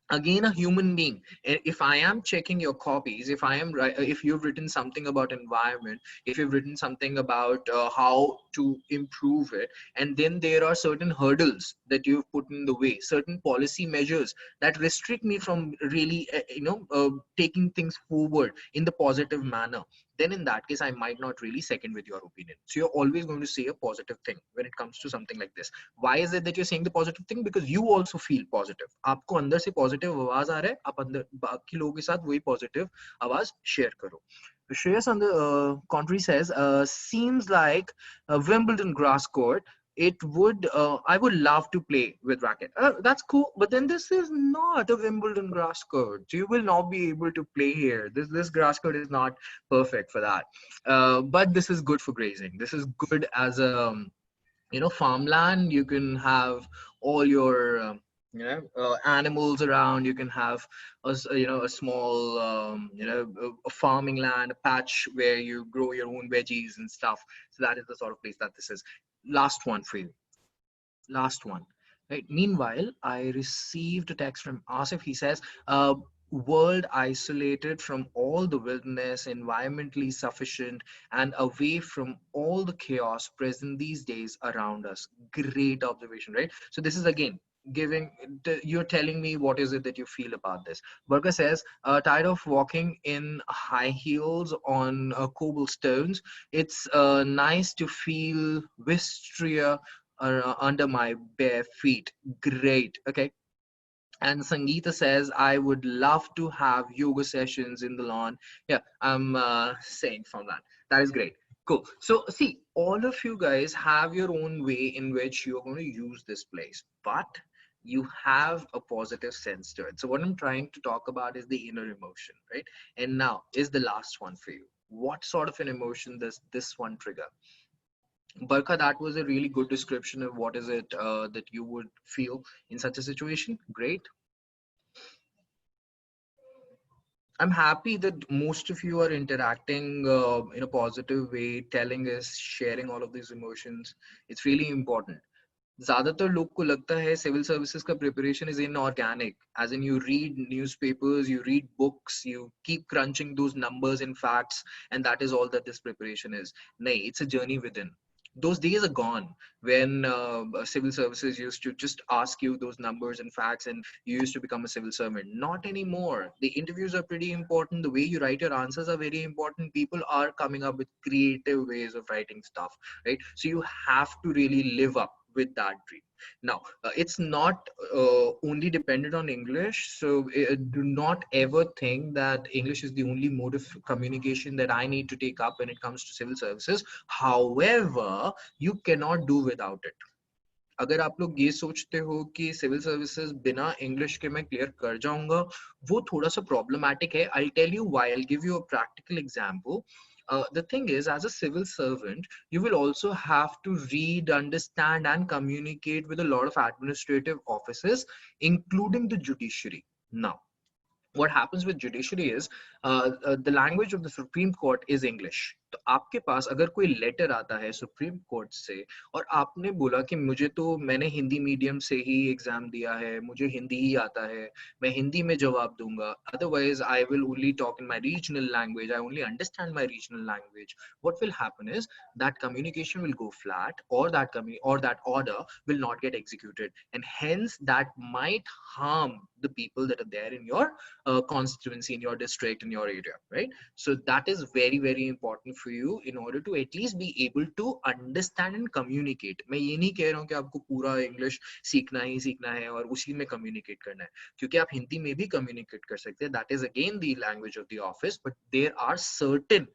again a human being, if I am checking your copies, if I am right, if you've written something about environment, if you've written something about how to improve it, and then there are certain hurdles that you've put in the way, certain policy measures that restrict me from really taking things forward in the positive manner, then in that case I might not really second with your opinion. So you're always going to say a positive thing when it comes to something like this. Why is it that you're saying the positive thing? Because you also feel positive. आपको अंदर से positive आवाज आ रहा है, आप अंदर बाकी लोगों के साथ वही positive आवाज share करो. Shreyas on the contrary says, seems like a Wimbledon grass court. It would, I would love to play with racket. That's cool, but then this is not a Wimbledon grass court. You will not be able to play here. This grass court is not perfect for that. But this is good for grazing. This is good as a farmland. You can have all your animals around. You can have a small a farming land, a patch where you grow your own veggies and stuff. So that is the sort of place that this is. Last one for you. Last one. Right. Meanwhile, I received a text from Asif. He says, world isolated from all the wilderness, environmentally sufficient, and away from all the chaos present these days around us. Great observation, right? So this is again giving, you're telling me what is it that you feel about this. Burger says, tired of walking in high heels on cobblestones. It's nice to feel Vistria under my bare feet. Great. Okay. And Sangeeta says, I would love to have yoga sessions in the lawn. Yeah, I'm saying from that. That is great. Cool. So, see, all of you guys have your own way in which you're going to use this place, but you have a positive sense to it. So, what I'm trying to talk about is the inner emotion, right? And now is the last one for you. What sort of an emotion does this one trigger? Barkha, that was a really good description of what is it that you would feel in such a situation. Great. I'm happy that most of you are interacting in a positive way, telling us, sharing all of these emotions. It's really important. ज़्यादातर लोग को लगता है civil services का preparation is inorganic, as in you read newspapers, you read books, you keep crunching those numbers and facts, and that is all that this preparation is. नहीं, it's a journey within. Those days are gone when civil services used to just ask you those numbers and facts and you used to become a civil servant. Not anymore. The interviews are pretty important. The way you write your answers are very important. People are coming up with creative ways of writing stuff, right? So you have to really live up with that dream. Now, it's not only dependent on English. So do not ever think that English is the only mode of communication that I need to take up when it comes to civil services. However, you cannot do without it. अगर आप लोग ये सोचते हो कि civil services बिना English के मैं क्लियर कर जाऊंगा, वो थोड़ा सा प्रॉब्लमैटिक है. I'll tell you why. I'll give you a practical example. The thing is, as a civil servant, you will also have to read, understand, and communicate with a lot of administrative offices, including the judiciary. Now, what happens with judiciary is the language of the Supreme Court is English. तो आपके पास अगर कोई letter आता है supreme court से और आपने बोला कि मुझे तो मैंने हिंदी मीडियम से ही एग्जाम दिया है, मुझे हिंदी ही आता है, मैं हिंदी में जवाब दूंगा, otherwise I will only talk in my regional language, I only understand my regional language, what will happen is that communication will go flat, or that order will not get executed, and hence that might harm the people that are there in your constituency, in your district, in your area, right? So that is very very important for you in order to at least be able to understand and communicate. मैं ये नहीं कह रहा हूँ कि आपको पूरा English सीखना है और उसी में communicate करना है, क्योंकि आप हिंदी में भी communicate कर सकते हैं. That is again the language of the office, but there are certain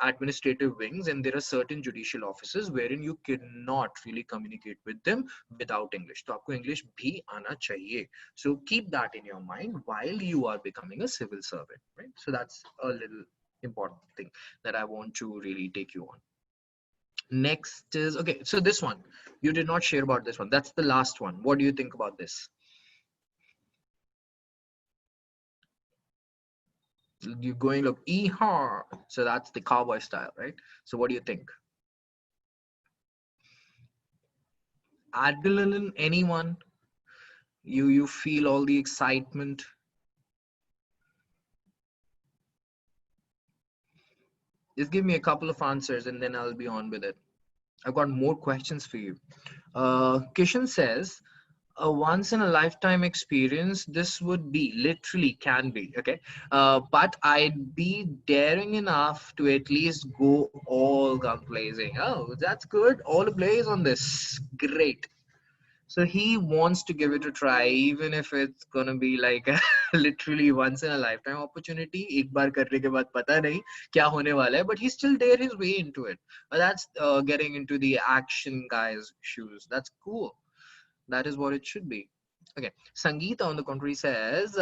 administrative wings and there are certain judicial offices wherein you cannot really communicate with them without English. तो आपको English भी आना चाहिए. So keep that in your mind while you are becoming a civil servant, right? So that's a little important thing that I want to really take you on. Next is, okay, so this one, you did not share about this one. That's the last one. What do you think about this? You're going like, ee-haw. So that's the cowboy style, right? So what do you think? Adrenaline, anyone? You feel all the excitement? Just give me a couple of answers and then I'll be on with it. I've got more questions for you. Kishan says, a once in a lifetime experience, this would be, literally can be, okay? But I'd be daring enough to at least go all gun blazing. Oh, that's good. All ablaze on this. Great. So he wants to give it a try, even if it's gonna be like literally once in a lifetime opportunity. एक बार करने के बाद पता नहीं क्या होने वाला है, but he's still there his way into it. That's getting into the action guy's shoes. That's cool. That is what it should be. Okay, Sangeeta on the contrary says,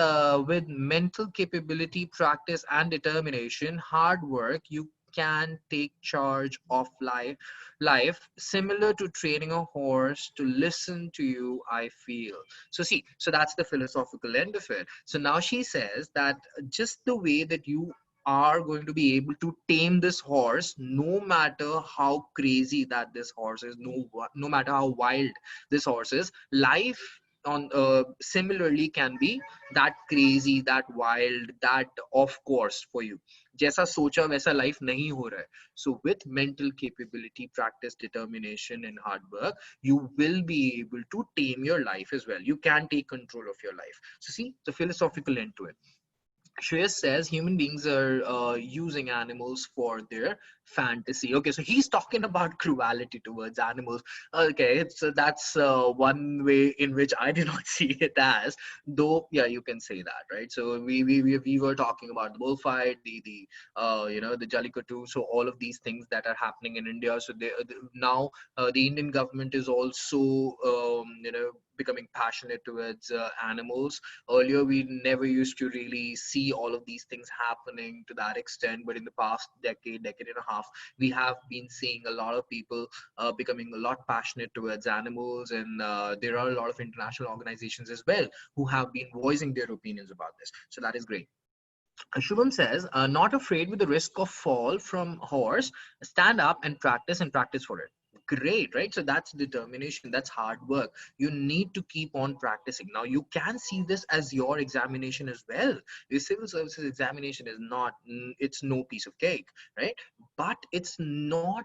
with mental capability, practice, and determination, hard work, you can take charge of life similar to training a horse to listen to you, I feel. So see, so that's the philosophical end of it. So now she says that just the way that you are going to be able to tame this horse, no matter how crazy that this horse is, no matter how wild this horse is, life on similarly can be that crazy, that wild, that off course for you. जैसा सोचा वैसा life नहीं हो रहा है. So with mental capability, practice, determination, and hard work, you will be able to tame your life as well. You can take control of your life. So see the philosophical end to it. Shreyas says human beings are using animals for their fantasy. Okay, so he's talking about cruelty towards animals. Okay, so that's one way in which I do not see it as. Though, yeah, you can say that, right? So we were talking about the bullfight, the Jallikattu. So all of these things that are happening in India. So now the Indian government is also becoming passionate towards animals. Earlier we never used to really see all of these things happening to that extent, but in the past decade and a half, we have been seeing a lot of people becoming a lot passionate towards animals, and there are a lot of international organizations as well who have been voicing their opinions about this. So that is great. Shubham says, not afraid with the risk of fall from horse, stand up and practice for it. Great, right? So that's determination, that's hard work. You need to keep on practicing. Now, you can see this as your examination as well. The civil services examination is not, it's no piece of cake, right? But it's not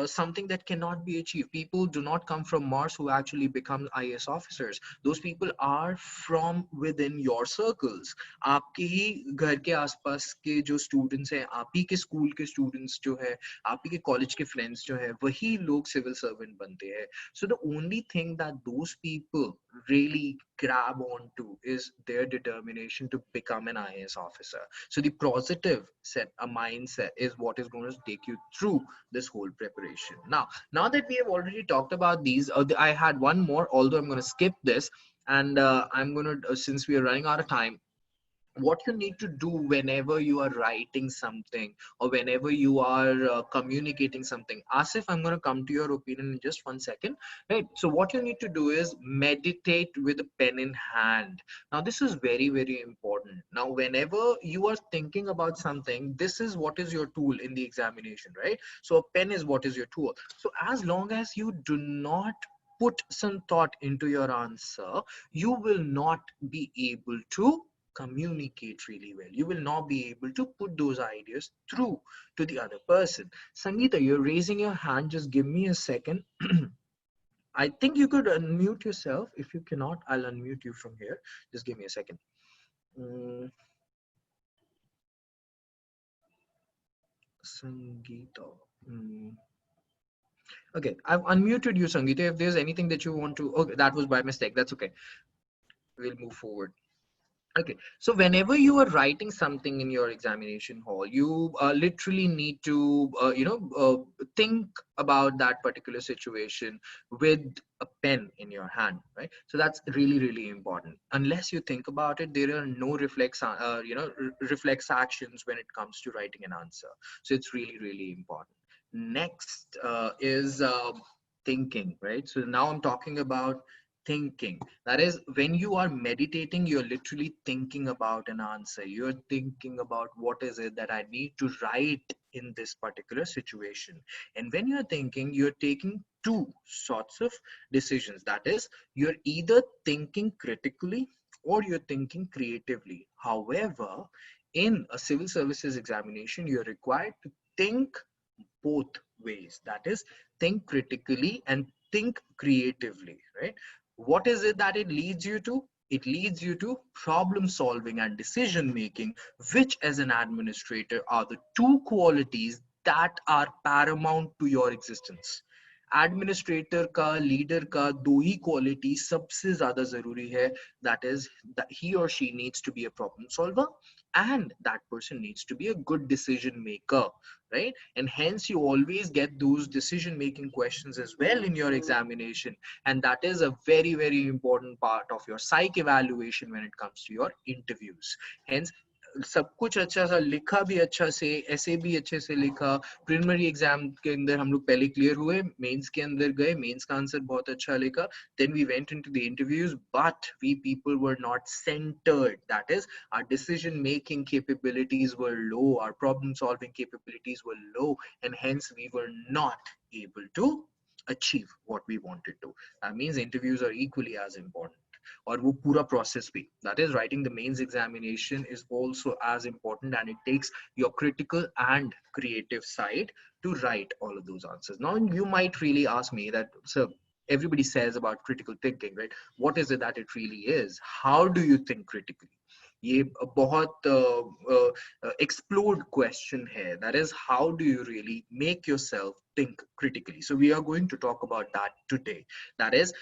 something that cannot be achieved. People do not come from Mars who actually become IAS officers. Those people are from within your circles. आपके ही घर के आसपास के जो students हैं, आप ही के school के स्टूडेंट्स जो है, आप ही के कॉलेज के फ्रेंड्स जो है, वही लोग सिविल सर्वेंट बनते हैं. So the only thing that those people really grab onto is their determination to become an IAS officer. So the positive set, a mindset, is what is going to take you through this whole preparation. Now that we have already talked about these, I had one more, although I'm going to skip this, and I'm going to, since we are running out of time, what you need to do whenever you are writing something or whenever you are communicating something. Asif, I'm going to come to your opinion in just 1 second, right? So what you need to do is meditate with a pen in hand. Now this is very, very important. Now whenever you are thinking about something, this is what is your tool in the examination, right? So a pen is what is your tool. So as long as you do not put some thought into your answer, you will not be able to communicate really well. You will not be able to put those ideas through to the other person. Sangeeta, you're raising your hand. Just give me a second. I think you could unmute yourself. If you cannot, I'll unmute you from here. Just give me a second. Sangeeta. Okay, I've unmuted you, Sangeeta. If there's anything that you want to, okay, that was by mistake. That's okay. We'll move forward. Okay, so whenever you are writing something in your examination hall, you literally need to, think about that particular situation with a pen in your hand, right? So that's really, really important. Unless you think about it, there are no reflex actions when it comes to writing an answer. So it's really, really important. Next is thinking, right? So now I'm talking about thinking. That is, when you are meditating, you're literally thinking about an answer. You're thinking about what is it that I need to write in this particular situation. And when you're thinking, you're taking two sorts of decisions. That is, you're either thinking critically or you're thinking creatively. However, in a civil services examination, you're required to think both ways. That is, think critically and think creatively, right? What is it that it leads you to? It leads you to problem solving and decision making, which as an administrator are the two qualities that are paramount to your existence. Administrator का, leader का दो ही quality सबसे ज्यादा जरूरी है. That is that he or she needs to be a problem solver and that person needs to be a good decision maker, right? And hence you always get those decision making questions as well in your examination, and that is a very, very important part of your psych evaluation when it comes to your interviews. Hence सब कुछ अच्छा सा लिखा भी अच्छा से, ऐसे भी अच्छे से लिखा. प्रिलिमिनरी एग्जाम के अंदर हम लोग पहले क्लियर हुए, मेंस के अंदर गए, मेंस का आंसर बहुत अच्छा लिखा, then we went into the interviews, but we people were not centered. That is, our decision making capabilities were low, our problem solving capabilities were low, and hence we were not able to achieve what we wanted to. That means interviews are equally as important. और वो पूरा process भी, that is writing the mains examination, is also as important, and it takes your critical and creative side to write all of those answers. Now you might really ask me that, sir, everybody says about critical thinking, right? What is it that it really is? How do you think critically? ये बहुत explored question है, that is, how do you really make yourself think critically? So we are going to talk about that today. That is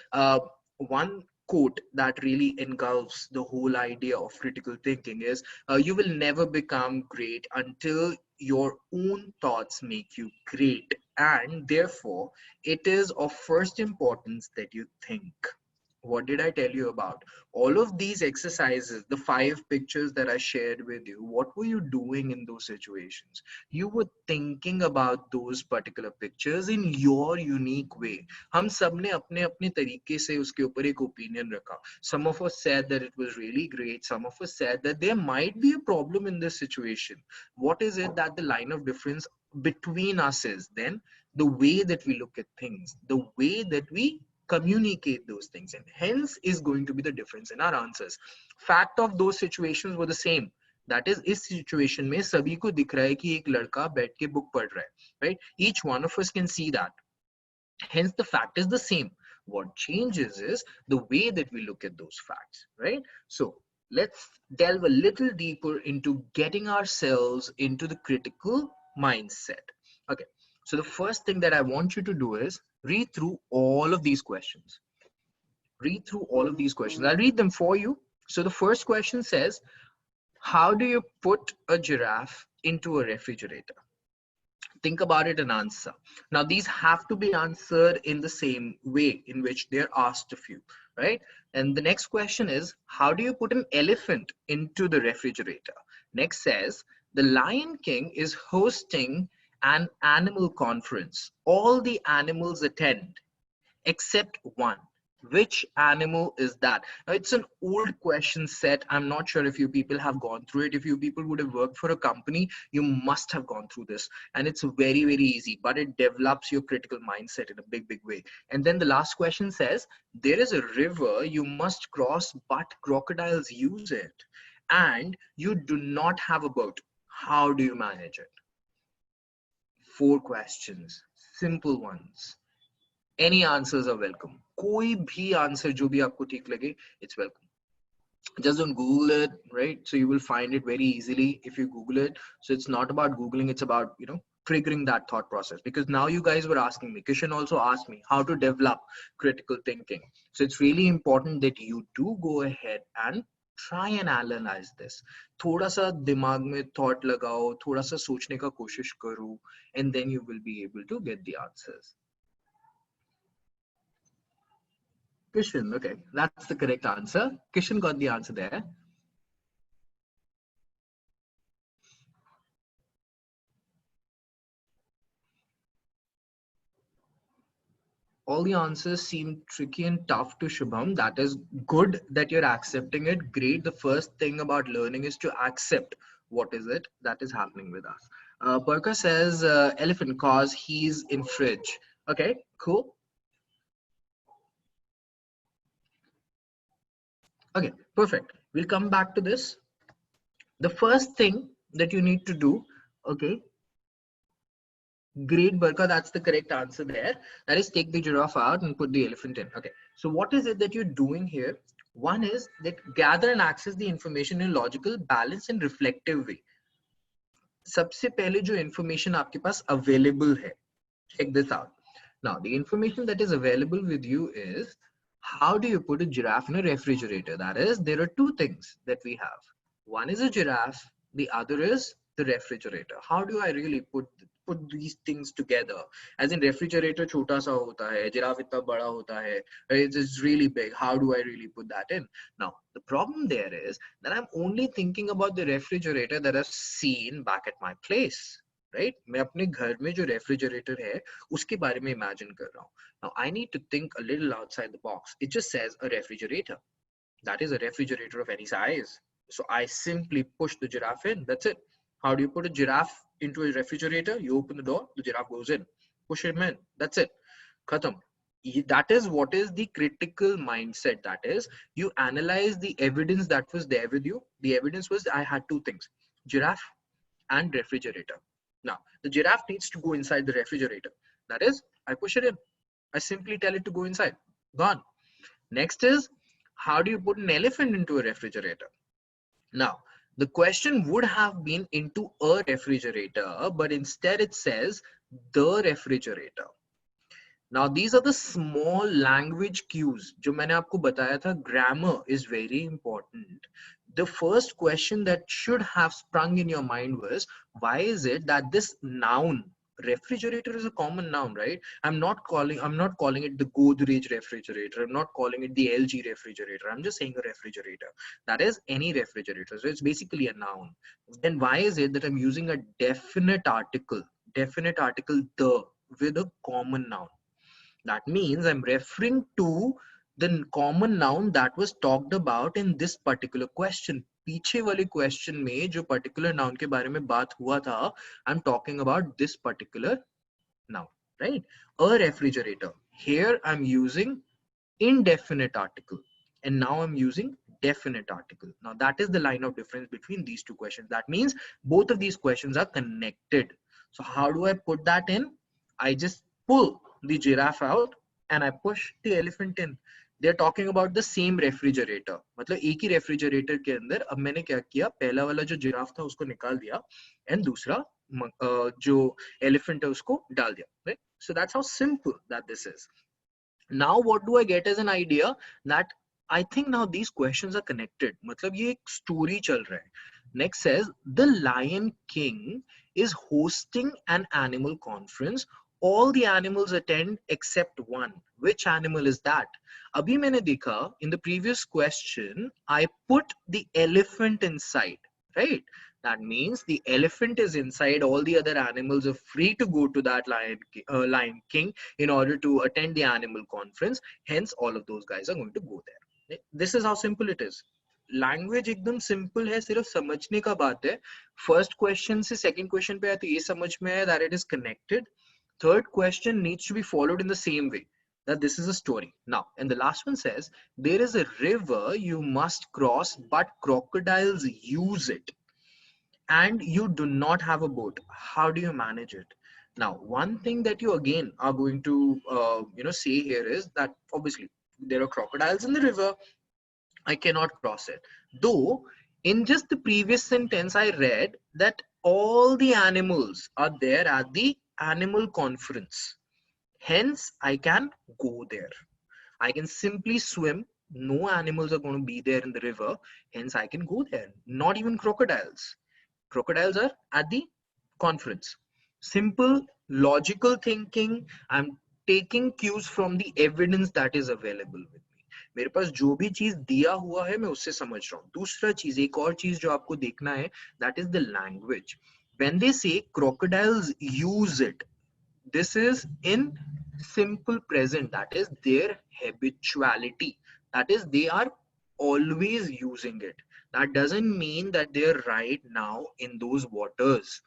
one quote that really engulfs the whole idea of critical thinking is, you will never become great until your own thoughts make you great, and therefore it is of first importance that you think. What did I tell you about? All of these exercises, the 5 pictures that I shared with you, what were you doing in those situations? You were thinking about those particular pictures in your unique way. हम सब ने अपने अपने तरीके से उसके ऊपर एक opinion रखा. Some of us said that it was really great. Some of us said that there might be a problem in this situation. What is it that the line of difference between us is? Then the way that we look at things, the way that we communicate those things, and hence is going to be the difference in our answers. Fact of those situations were the same. That is, इस situation में सभी को दिख रहा है कि एक लड़का बैठ के book पढ़ रहा है, right? Each one of us can see that. Hence the fact is the same. What changes is the way that we look at those facts, right? So let's delve a little deeper into getting ourselves into the critical mindset. Okay, so the first thing that I want you to do is read through all of these questions. Read through all of these questions. I'll read them for you. So the first question says, how do you put a giraffe into a refrigerator? Think about it and answer. Now these have to be answered in the same way in which they're asked of you, right? And the next question is, how do you put an elephant into the refrigerator? Next says, the Lion King is hosting an animal conference. All the animals attend except one. Which animal is that? Now, it's an old question set. I'm not sure if you people have gone through it. If you people would have worked for a company, you must have gone through this. And it's very, very easy, but it develops your critical mindset in a big, big way. And then the last question says, there is a river you must cross, but crocodiles use it. And you do not have a boat. How do you manage it? 4 questions, simple ones. Any answers are welcome. कोई भी answer जो भी आपको ठीक लगे, it's welcome. Just don't Google it, right? So you will find it very easily if you Google it. So it's not about Googling, it's about, you know, triggering that thought process. Because now you guys were asking me, Kishan also asked me how to develop critical thinking. So it's really important that you do go ahead and try and analyze this. थोड़ा सा दिमाग में thought लगाओ, थोड़ा सा सोचने का कोशिश करो, and then you will be able to get the answers. Kishan, okay, that's the correct answer. Kishan got the answer there. All the answers seem tricky and tough to Shubham. That is good that you're accepting it. Great. The first thing about learning is to accept what is it that is happening with us. Parker says elephant cause he's in fridge. Okay, cool. Okay, perfect. We'll come back to this. The first thing that you need to do, okay, great, Barka, that's the correct answer there. That is, take the giraffe out and put the elephant in. Okay, so what is it that you're doing here? One is that gather and access the information in a logical, balanced and reflective way. सबसे पहले जो information आपके पास available है, check this out. Now, the information that is available with you is, how do you put a giraffe in a refrigerator? That is, there are 2 things that we have. One is a giraffe, the other is the refrigerator. How do I really put these things together? As in, refrigerator chota sa hota hai, giraffe itna bada hota hai, it's really big. How do I really put that in? Now, the problem there is that I'm only thinking about the refrigerator that I've seen back at my place. Right? मैं अपने घर में जो refrigerator है उसके बारे में imagine कर रहा हूँ. Now I need to think a little outside the box. It just says a refrigerator. That is a refrigerator of any size. So I simply push the giraffe in. That's it. How do you put a giraffe into a refrigerator? You open the door, the giraffe goes in. Push him in. That's it. Khatam. That is what is the critical mindset. That is, you analyze the evidence that was there with you. The evidence was I had two things: giraffe and refrigerator. Now the giraffe needs to go inside the refrigerator. That is, I push it in. I simply tell it to go inside. Gone. Next is, how do you put an elephant into a refrigerator? Now, the question would have been into a refrigerator, but instead it says the refrigerator. Now, these are the small language cues. जो मैंने आपको बताया था, grammar is very important. The first question that should have sprung in your mind was, why is it that this noun, refrigerator, is a common noun, right? I'm not calling it the Godrej refrigerator. I'm not calling it the LG refrigerator. I'm just saying a refrigerator. That is any refrigerator. So it's basically a noun. Then why is it that I'm using a definite article the, with a common noun? That means I'm referring to the common noun that was talked about in this particular question. पीछे वाले question में जो particular noun के बारे में बात हुआ था, I'm talking about this particular noun, right? A refrigerator. Here I'm using indefinite article, and now I'm using definite article. Now that is the line of difference between these two questions. That means both of these questions are connected. So how do I put that in? I just pull the giraffe out and I push the elephant in. They're talking about the same refrigerator. मतलब एक ही refrigerator के अंदर अब मैंने क्या किया, पहला वाला जो giraffe था उसको निकाल दिया and दूसरा जो elephant है उसको डाल दिया, right? So that's how simple that this is. Now what do I get as an idea that I think now these questions are connected. मतलब ये एक story चल रहा है. Next says the Lion King is hosting an animal conference. All the animals attend except one. Which animal is that? अभी मैंने देखा in the previous question I put the elephant inside, right? That means the elephant is inside. All the other animals are free to go to that Lion King in order to attend the animal conference. Hence, all of those guys are going to go there. This is how simple it is. Language एकदम simple है, सिर्फ समझने का बात है. First question से second question पे आए तो ये समझ में आया that it is connected. Third question needs to be followed in the same way, that this is a story. Now, and the last one says, there is a river you must cross, but crocodiles use it. And you do not have a boat. How do you manage it? Now, one thing that you again are going to say here is that obviously there are crocodiles in the river. I cannot cross it. Though in just the previous sentence I read that all the animals are there at the animal conference. Hence I can go there. I can simply swim. No animals are going to be there in the river. Hence I can go there. Not even crocodiles. Crocodiles are at the conference. Simple logical thinking. I'm taking cues from the evidence that is available with me. मेरे पास जो भी चीज दिया हुआ है मैं उससे समझ रहा हूँ. दूसरा चीज, एक और चीज जो आपको देखना है, that is the language. When they say crocodiles use it, this is in simple present. That is their habituality. That is they are always using it. That doesn't mean that they're right now in those waters.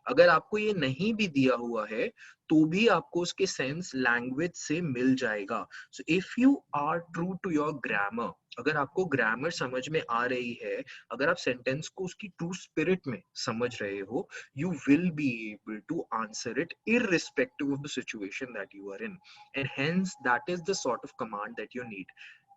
अगर आपको ये नहीं भी दिया हुआ है तो भी आपको उसके सेंस लैंग्वेज से मिल जाएगा. So if you are true to your grammar, अगर आपको ग्रामर समझ में आ रही है, अगर आप सेंटेंस को उसकी ट्रू स्पिरिट में समझ रहे हो, you will be able to answer it irrespective of the situation that you are in. And hence that is the sort of command that you need.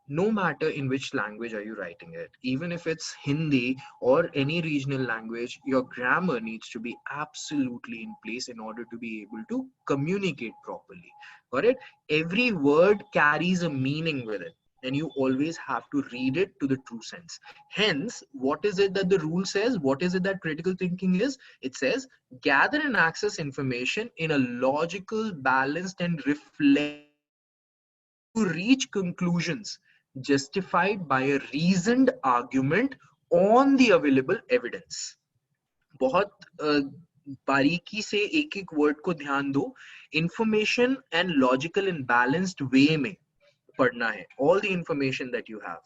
No matter in which language are you writing it, even if it's Hindi or any regional language, your grammar needs to be absolutely in place in order to be able to communicate properly. Got it? Every word carries a meaning with it, and you always have to read it to the true sense. Hence, what is it that the rule says? What is it that critical thinking is? It says, gather and access information in a logical, balanced, and reflect to reach conclusions justified by a reasoned argument on the available evidence. बहुत बारीकी से एक एक word को ध्यान दो. Information and logical and balanced way में पढ़ना है. All the information that you have.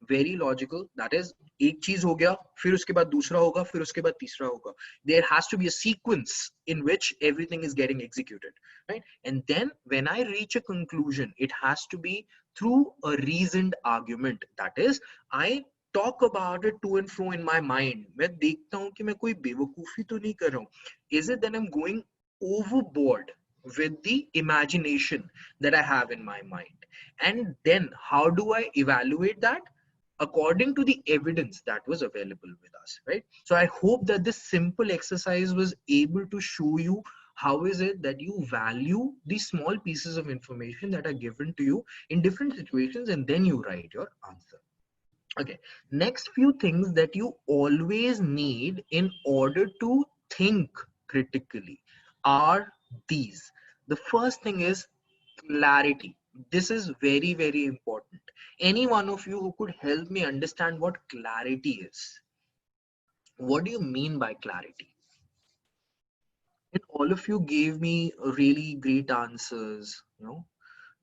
very logical. That is, एक चीज हो गया, फिर उसके बाद दूसरा होगा, फिर उसके बाद तीसरा होगा. There has to be a sequence in which everything is getting executed, right? And then when I reach a conclusion, it has to be through a reasoned argument. That is, I talk about it to and fro in my mind. मैं देखता हूँ कि मैं कोई बेवकूफी तो नहीं कर रहा हूँ. Is it that I'm going overboard with the imagination that I have in my mind? And then how do I evaluate that? According to the evidence that was available with us, right? So I hope that this simple exercise was able to show you how is it that you value these small pieces of information that are given to you in different situations, and then you write your answer. Okay, next few things that you always need in order to think critically are these. The first thing is clarity. This is very, very important. Any one of you who could help me understand what clarity is? What do you mean by clarity? And all of you gave me really great answers, you know.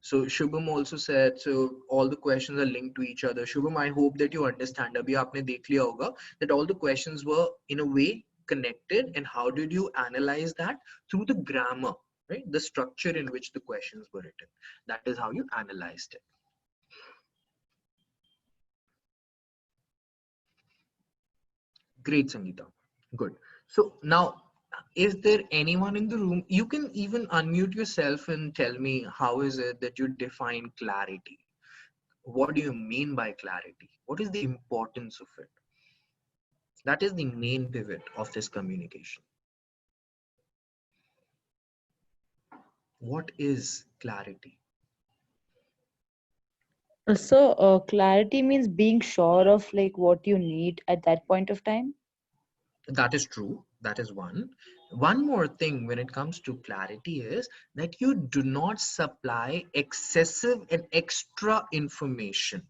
So Shubham also said, so all the questions are linked to each other. Shubham, I hope that you understand. Abhi aapne dekh liya hoga that all the questions were in a way connected, and how did you analyze that? Through the grammar, right? The structure in which the questions were written. That is how you analyzed it. Great, Sangeeta. Good. So now, is there anyone in the room? You can even unmute yourself and tell me how is it that you define clarity? What do you mean by clarity? What is the importance of it? That is the main pivot of this communication. What is clarity? So clarity means being sure of like what you need at that point of time. That is true. That is one. One more thing when it comes to clarity is that you do not supply excessive and extra information.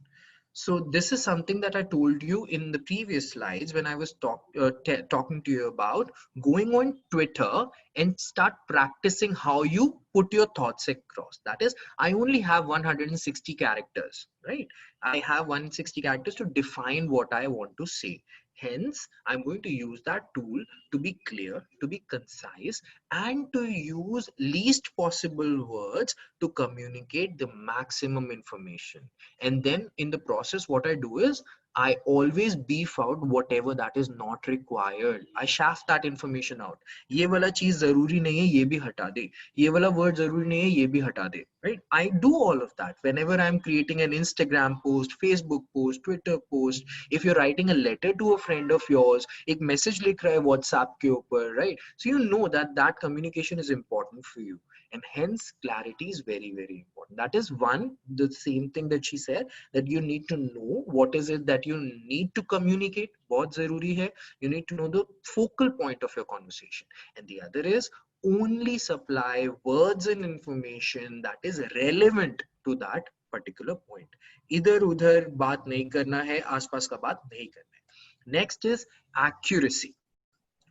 So this is something that I told you in the previous slides when I was talking to you about going on Twitter and start practicing how you put your thoughts across. That is, I only have 160 characters, right? I have 160 characters to define what I want to say. Hence, I'm going to use that tool to be clear, to be concise, and to use least possible words to communicate the maximum information. And then in the process, what I do is I always beef out whatever that is not required. I shaft that information out. ये वाला चीज जरूरी नहीं है, ये भी हटा दे. ये वाला word जरूरी नहीं है, ये भी हटा दे. Right? I do all of that whenever I'm creating an Instagram post, Facebook post, Twitter post. If you're writing a letter to a friend of yours, एक message लिख रहा है WhatsApp के ऊपर, right? So you know that that communication is important for you. And hence clarity is very, very important. That is one, the same thing that she said, that you need to know what is it that you need to communicate. बहुत जरूरी है. You need to know the focal point of your conversation. And the other is only supply words and information that is relevant to that particular point. इधर उधर बात नहीं करना है, आसपास का बात नहीं करना है. Next is accuracy.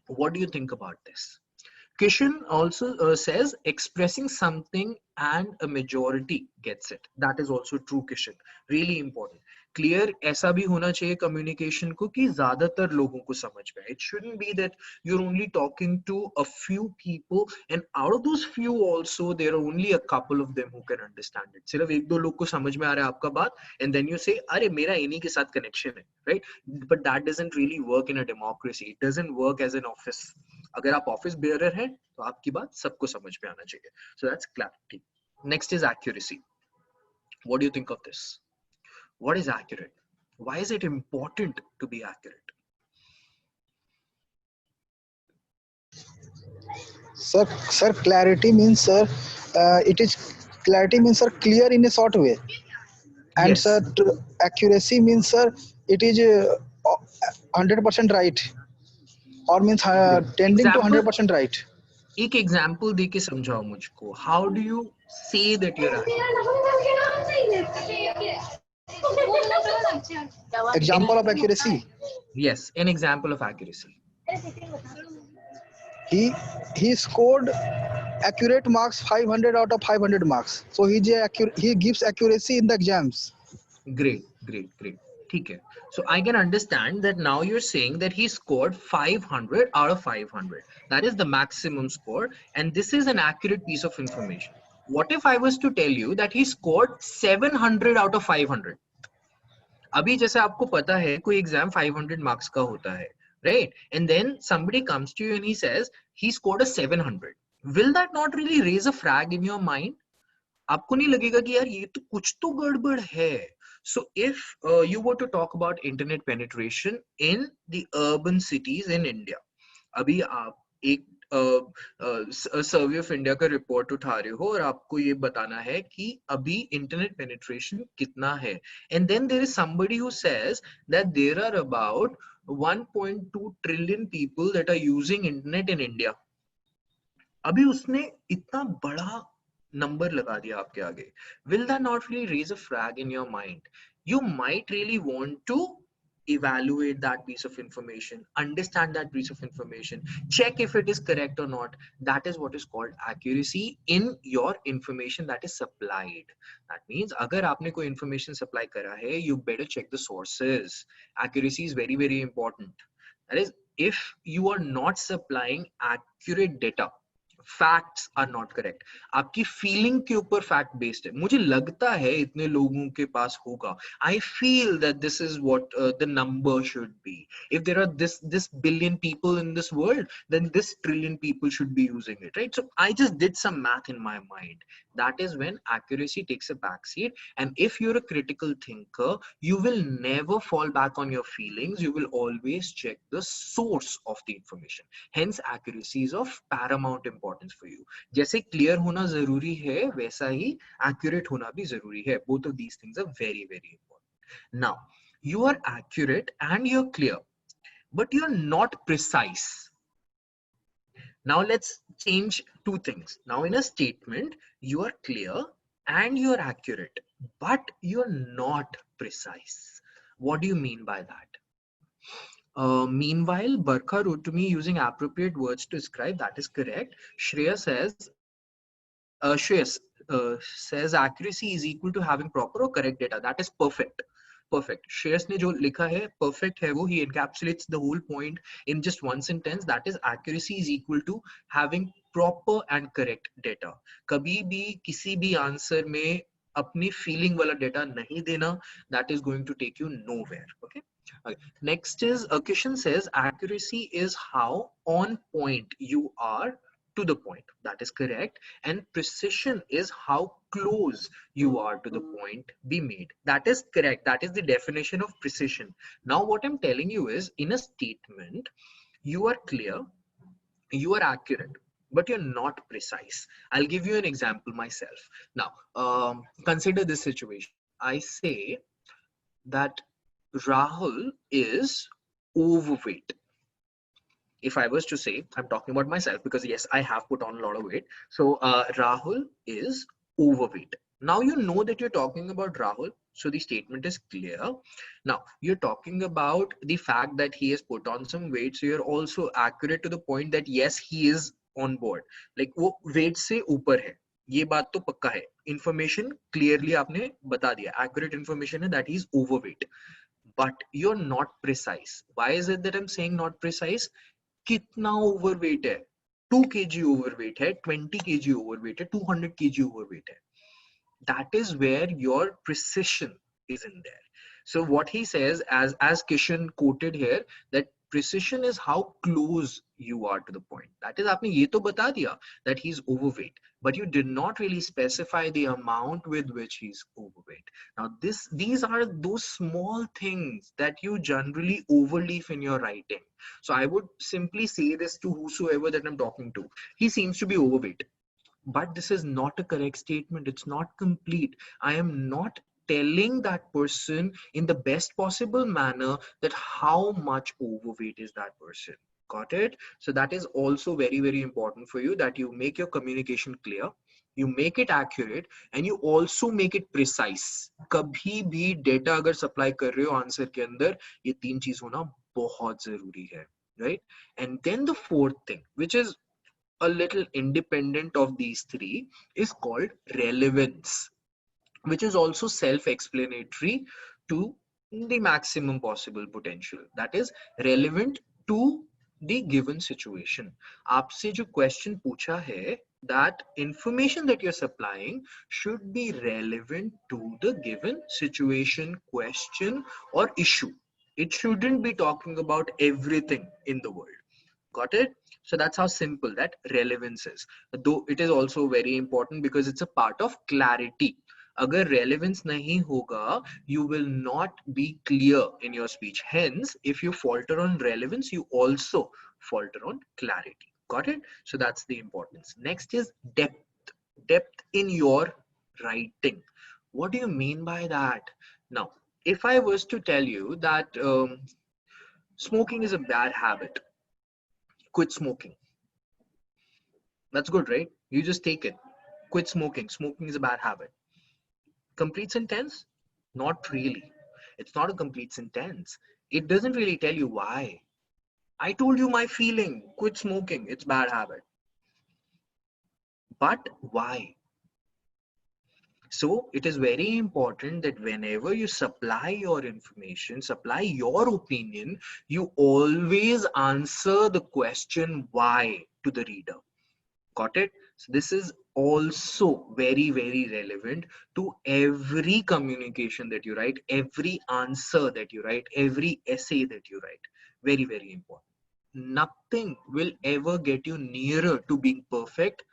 What do you think about this? Kishan also says expressing something and a majority gets it. That is also true, Kishan. Really important. Clear ऐसा भी होना चाहिए communication को कि ज़्यादातर लोगों को समझ में. It shouldn't be that you're only talking to a few people, and out of those few also there are only a couple of them who can understand it. सिर्फ एक दो लोग को समझ में आ रहा है आपका बात, and then you say अरे मेरा इन्हीं के साथ connection है, right? But that doesn't really work in a democracy. It doesn't work as an office. अगर आप ऑफिस बेयरर हैं तो आपकी बात सबको समझ में आना चाहिए. So that's clarity. Next is accuracy. What do you think of this? What is accurate? Why is it important to be accurate? Sir, clarity means, sir, clarity means, sir, clear in a short way. And Yes. sir, accuracy means, sir, it is 100% right, or means tending to 100% right. एक example दे के समझाओ मुझको. How do you say that you're accurate? Example of accuracy. Yes, an example of accuracy. He scored accurate marks 500 out of 500 marks. So he gives accuracy in the exams. Great, great, great. ठीक है. So I can understand that now you're saying that he scored 500 out of 500. That is the maximum score, and this is an accurate piece of information. What if I was to tell you that he scored 700 out of 500? अभी जैसे आपको पता है कोई exam 500 marks का होता है, right? And then somebody comes to you and he says he scored a 700. Will that not really raise a flag in your mind? आपको नहीं लगेगा कि यार ये तो कुछ तो गड़बड़ है? So if you were to talk about internet penetration in the urban cities in India, अभी आप एक सर्वे ऑफ इंडिया का रिपोर्ट उठा रहे हो और आपको ये बताना है कि अभी इंटरनेट पेनिट्रेशन कितना है, and then there is somebody who says that there are about 1.2 trillion people that are using internet in India. अभी उसने इतना बड़ा नंबर लगा दिया आपके आगे. Will that not really raise a flag in your mind? You might really want to evaluate that piece of information, understand that piece of information, check if it is correct or not. That is what is called accuracy in your information that is supplied. That means अगर आपने कोई information supply करा है, you better check the sources. Accuracy is very, very important. That is, if you are not supplying accurate data, facts are not correct, आपकी feeling के ऊपर fact based है, मुझे लगता है इतने लोगों के पास होगा, I feel that this is what the number should be, if there are this billion people in this world, then this trillion people should be using it, right? So I just did some math in my mind. That is when accuracy takes a backseat. And if you're a critical thinker, you will never fall back on your feelings, you will always check the source of the information. Hence accuracy is of paramount importance for you. जैसे clear होना जरूरी है, वैसा ही accurate होना भी जरूरी है. Both of these things are very, very important. Now, you are accurate and you're clear, but you're not precise. Now let's change two things. Now in a statement, you are clear and you're accurate, but you're not precise. What do you mean by that? Meanwhile, Barkha wrote to me using appropriate words to describe. That is correct. Shreyas says accuracy is equal to having proper or correct data. That is perfect. Perfect. Shreyas ने जो लिखा है perfect है वो, he encapsulates the whole point in just one sentence. That is, accuracy is equal to having proper and correct data. कभी भी किसी भी आंसर में अपनी feeling वाला data नहीं देना. That is going to take you nowhere. Okay. Okay. Next is Kishan says accuracy is how on point you are to the point. That is correct. And precision is how close you are to the point be made. That is correct. That is the definition of precision. Now what I'm telling you is, in a statement, you are clear, you are accurate, but you're not precise. I'll give you an example myself. Now, consider this situation. I say that Rahul is overweight. If I was to say, I'm talking about myself because yes, I have put on a lot of weight. So Rahul is overweight. Now you know that you're talking about Rahul. So the statement is clear. Now you're talking about the fact that he has put on some weight. So you're also accurate to the point that yes, he is on board. Like वो weight से ऊपर है. ये बात तो पक्का है. Information clearly आपने बता दिया. Accurate information है that he is overweight. But you're not precise. Why is it that I'm saying not precise? कितना overweight है? 2 kg overweight है, 20 kg overweight है, 200 kg overweight है. That is where your precision is in there. So what he says, as Kishan quoted here, that precision is how close you are to the point. That is, आपने ये तो बता दिया that he's overweight, but you did not really specify the amount with which he's overweight. Now these are those small things that you generally overleaf in your writing. So I would simply say this to whosoever that I'm talking to. He seems to be overweight, but this is not a correct statement. It's not complete. I am not telling that person in the best possible manner that how much overweight is that person. Got it? So that is also very, very important for you, that you make your communication clear, you make it accurate, and you also make it precise. कभी भी data अगर supply कर रहे हो answer के अंदर, ये तीन चीज होना बहुत जरूरी है, right? And then the fourth thing, which is a little independent of these three, is called relevance, which is also self-explanatory to the maximum possible potential, that is relevant to the given situation. आपसे जो question पूछा है, that information that you're supplying should be relevant to the given situation, question or issue. It shouldn't be talking about everything in the world. Got it? So that's how simple that relevance is. Though it is also very important because it's a part of clarity. अगर relevance नहीं होगा, you will not be clear in your speech. Hence, if you falter on relevance, you also falter on clarity. Got it? So that's the importance. Next is depth. Depth in your writing. What do you mean by that? Now, if I was to tell you that smoking is a bad habit, quit smoking. That's good, right? You just take it. Quit smoking. Smoking is a bad habit. Complete sentence? Not really. It's not a complete sentence. It doesn't really tell you why. I told you my feeling. Quit smoking. It's bad habit. But why? So it is very important that whenever you supply your information, supply your opinion, you always answer the question why to the reader. Got it? So this is also very, very relevant to every communication that you write, every answer that you write, every essay that you write. Very, very important. Nothing will ever get you nearer to being perfect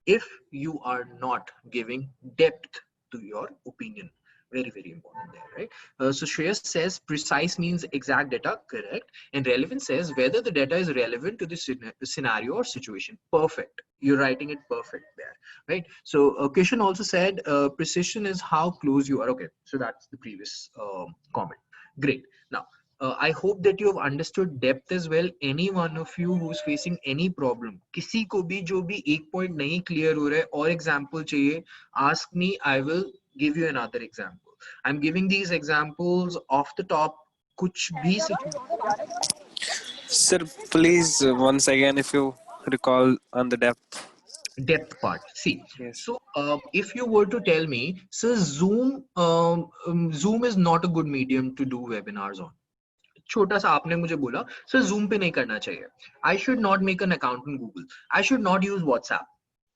if you are not giving depth to your opinion. Very, very important there, right? So Shreyas says precise means exact data, correct. And relevant says whether the data is relevant to the scenario or situation. Perfect. You're writing it perfect there, right? So Kishan also said precision is how close you are. Okay, so that's the previous comment. Great. Now, I hope that you have understood depth as well. Any one of you who's facing any problem, किसी को भी जो भी एक point नहीं clear हो रहा है और example चाहिए, ask me. I will give you another example. I'm giving these examples off the top. कुछ भी Sir, please once again, if you recall on the depth. Depth part. See, Yes. so if you were to tell me, so Zoom is not a good medium to do webinars on. छोटा सा आपने मुझे बोला sir zoom पे नहीं करना चाहिए. I should not make an account on Google. I should not use WhatsApp,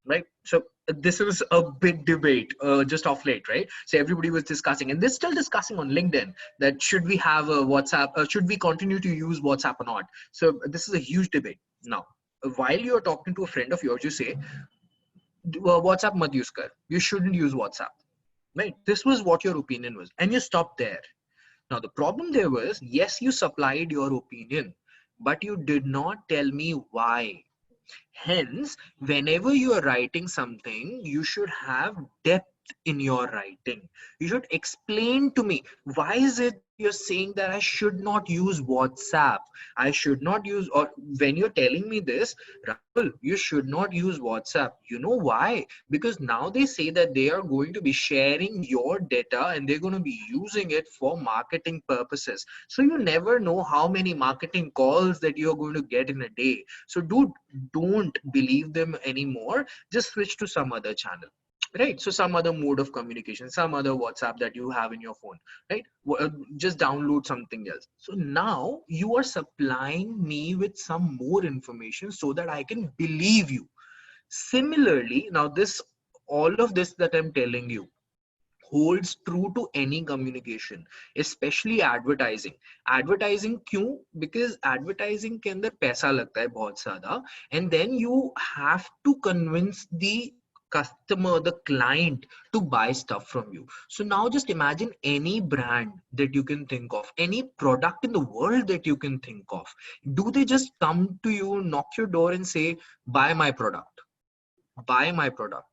right? So this is a big debate just off late, right? So everybody was discussing, and they're still discussing on LinkedIn that should we have a WhatsApp, should we continue to use WhatsApp or not? So this is a huge debate. Now, while you're talking to a friend of yours, you say WhatsApp mat use kar. You shouldn't use WhatsApp, right? This was what your opinion was, and you stopped there. Now, the problem there was, yes, you supplied your opinion, but you did not tell me why. Hence, whenever you are writing something, you should have depth in your writing. You should explain to me, why is it you're saying that I should not use WhatsApp? I should not use, or when you're telling me this, Rahul, you should not use WhatsApp. You know why? Because now they say that they are going to be sharing your data and they're going to be using it for marketing purposes. So you never know how many marketing calls that you're going to get in a day. So dude, don't believe them anymore. Just switch to some other channel. Right, so some other mode of communication, some other WhatsApp that you have in your phone, right? Just download something else. So now you are supplying me with some more information so that I can believe you. Similarly, now all of this that I'm telling you holds true to any communication, especially advertising. Advertising क्यों? Because advertising के अंदर पैसा लगता है बहुत ज़्यादा, and then you have to convince the customer, the client, to buy stuff from you. So now just imagine any brand that you can think of, any product in the world that you can think of. Do they just come to you, knock your door and say, buy my product? Buy my product.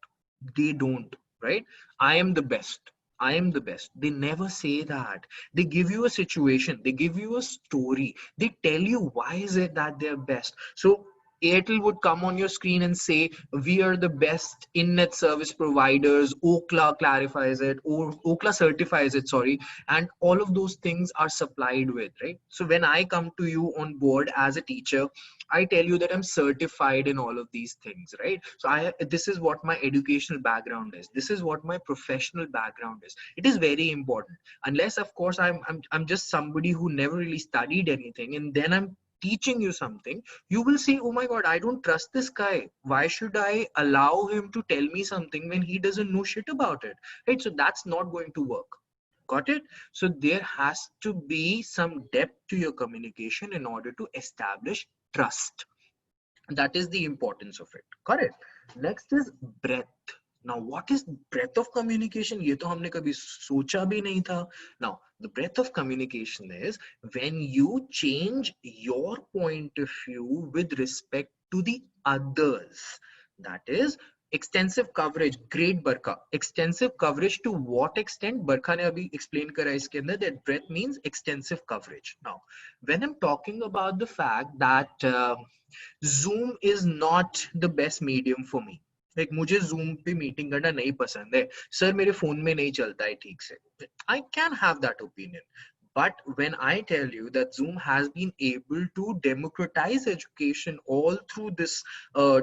They don't, right? I am the best. I am the best. They never say that. They give you a situation. They give you a story. They tell you why is it that they're best. So Airtel would come on your screen and say, we are the best internet service providers. Ookla clarifies it, or Ookla certifies it, sorry. And all of those things are supplied with, right? So when I come to you on board as a teacher, I tell you that I'm certified in all of these things, right? So this is what my educational background is. This is what my professional background is. It is very important. Unless, of course, I'm just somebody who never really studied anything, and then I'm teaching you something, you will say, oh my God, I don't trust this guy. Why should I allow him to tell me something when he doesn't know shit about it? Right? So that's not going to work. Got it? So there has to be some depth to your communication in order to establish trust. That is the importance of it. Correct. Next is breadth. Now, what is breadth of communication? ये तो हमने कभी सोचा भी नहीं था. Now, the breadth of communication is when you change your point of view with respect to the others. That is extensive coverage. Great, Barkha. Extensive coverage to what extent? Barkha ने अभी explain करा इसके अंदर that breadth means extensive coverage. Now, when I'm talking about the fact that Zoom is not the best medium for me. Like मुझे Zoom पे meeting करना नहीं पसंद है, सर मेरे फोन में नहीं चलता है ठीक से. I can have that opinion. But when I tell you that Zoom has been able to democratize education all through this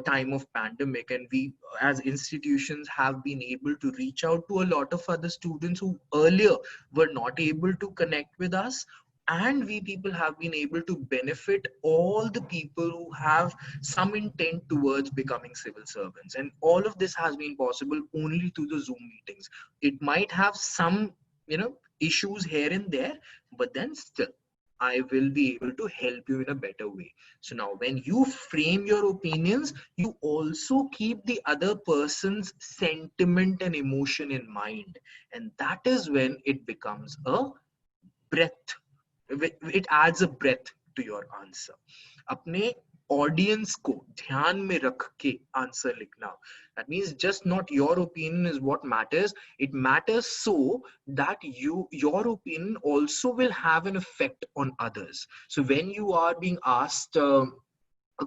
time of pandemic, and we as institutions have been able to reach out to a lot of other students who earlier were not able to connect with us, and we people have been able to benefit all the people who have some intent towards becoming civil servants, and all of this has been possible only through the Zoom meetings. It might have some issues here and there, but then still I will be able to help you in a better way. So now when you frame your opinions, you also keep the other person's sentiment and emotion in mind, and that is when it becomes a breadth. It adds a breadth to your answer. अपने audience को ध्यान में रख के answer लिखना. That means just not your opinion is what matters. It matters so that your opinion also will have an effect on others. So when you are being asked a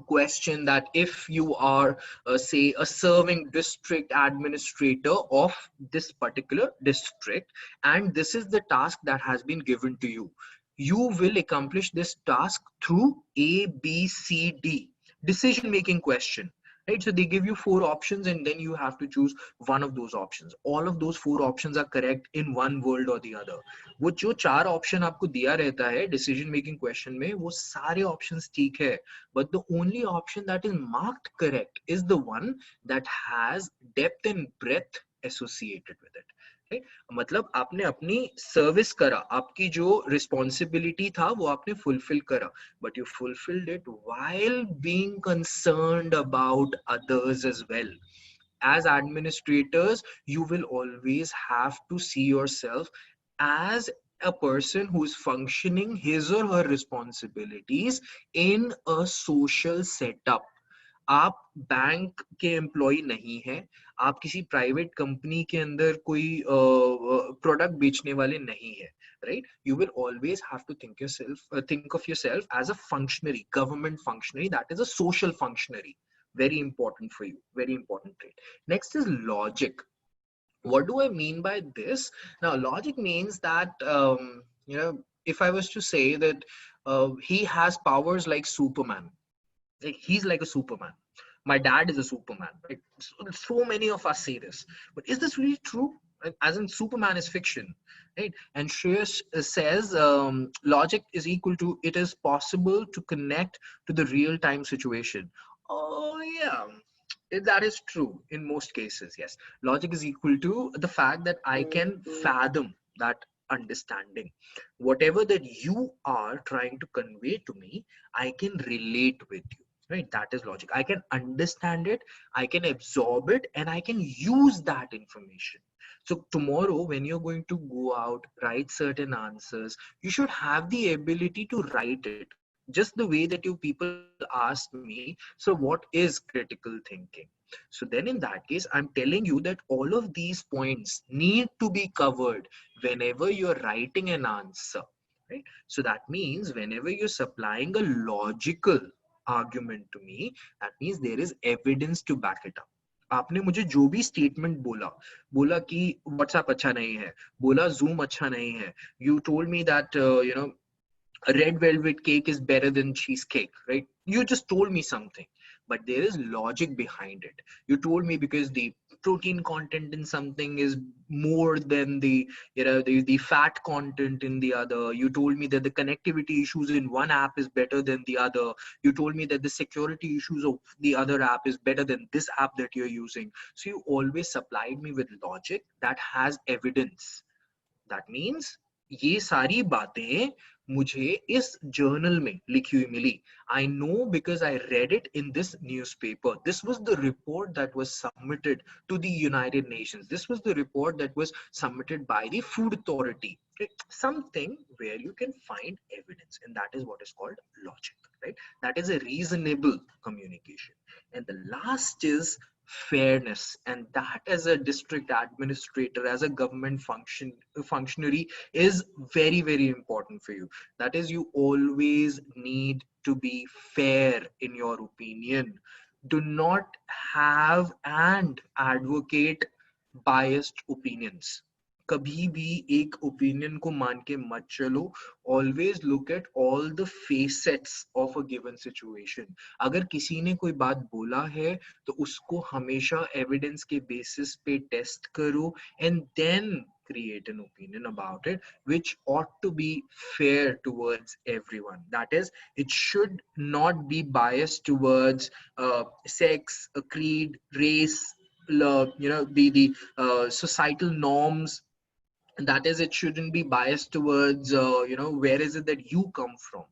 question that if you are say a serving district administrator of this particular district, and this is the task that has been given to you, you will accomplish this task through A, B, C, D. Decision making question, right? So they give you 4 options and then you have to choose one of those options. All of those 4 options are correct in one word or the other. वो जो 4 option आपको दिया रहता है decision making question में, वो सारे options ठीक है, but the only option that is marked correct is the one that has depth and breadth associated with it. मतलब आपने अपनी सर्विस करा, आपकी जो रिस्पॉन्सिबिलिटी था वो आपने फुलफिल करा, but you fulfilled it while being concerned about others as well. As administrators, you will always have to see yourself as a person who is functioning his or her responsibilities in a social setup. आप bank के employ नहीं है, आप किसी private company के अंदर कोई product बेचने वाले नहीं है, right? You will always have to think of yourself as a functionary, government functionary, that is a social functionary. Very important for you, very important trait. Next is logic. What do I mean by this? Now, logic means that if I was to say that he has powers like Superman, like he's like a Superman. My dad is a Superman, right? So many of us say this, but is this really true? As in, Superman is fiction, right? And Shreyas says logic is equal to it is possible to connect to the real-time situation. Oh yeah, that is true in most cases. Yes, logic is equal to the fact that I can fathom that understanding. Whatever that you are trying to convey to me, I can relate with you. Right? That is logic. I can understand it, I can absorb it, and I can use that information. So tomorrow, when you're going to go out, write certain answers, you should have the ability to write it. Just the way that you people asked me, so what is critical thinking? So then in that case, I'm telling you that all of these points need to be covered whenever you're writing an answer. Right? So that means whenever you're supplying a logical argument to me, that means there is evidence to back it up. आपने मुझे जो भी statement बोला, बोला कि WhatsApp अच्छा नहीं है, बोला जूम अच्छा नहीं है, you told me that a red velvet cake is better than cheesecake, right? You just told me something, but there is logic behind it. You told me because the protein content in something is more than the fat content in the other. You told me that the connectivity issues in one app is better than the other. You told me that the security issues of the other app is better than this app that you're using. So you always supplied me with logic that has evidence. That means ये सारी बातें मुझे इस journal में लिखी हुई मिली. I know because I read it in this newspaper. This was the report that was submitted to the United Nations. This was the report that was submitted by the Food Authority. Okay? Something where you can find evidence, and that is what is called logic, right? That is a reasonable communication. And the last is fairness, and that as a district administrator, as a government functionary, is very, very important for you. That is, you always need to be fair in your opinion. Do not have and advocate biased opinions. कभी भी एक opinion को मान के मत चलो. Always look at all the facets of a given situation. अगर किसी ने कोई बात बोला है तो उसको हमेशा एविडेंस के बेसिस पे टेस्ट करो and then create an opinion about it, which ought to be fair towards everyone. That is, it should not be biased towards sex, creed, race, the societal norms. That is, it shouldn't be biased towards where is it that you come from.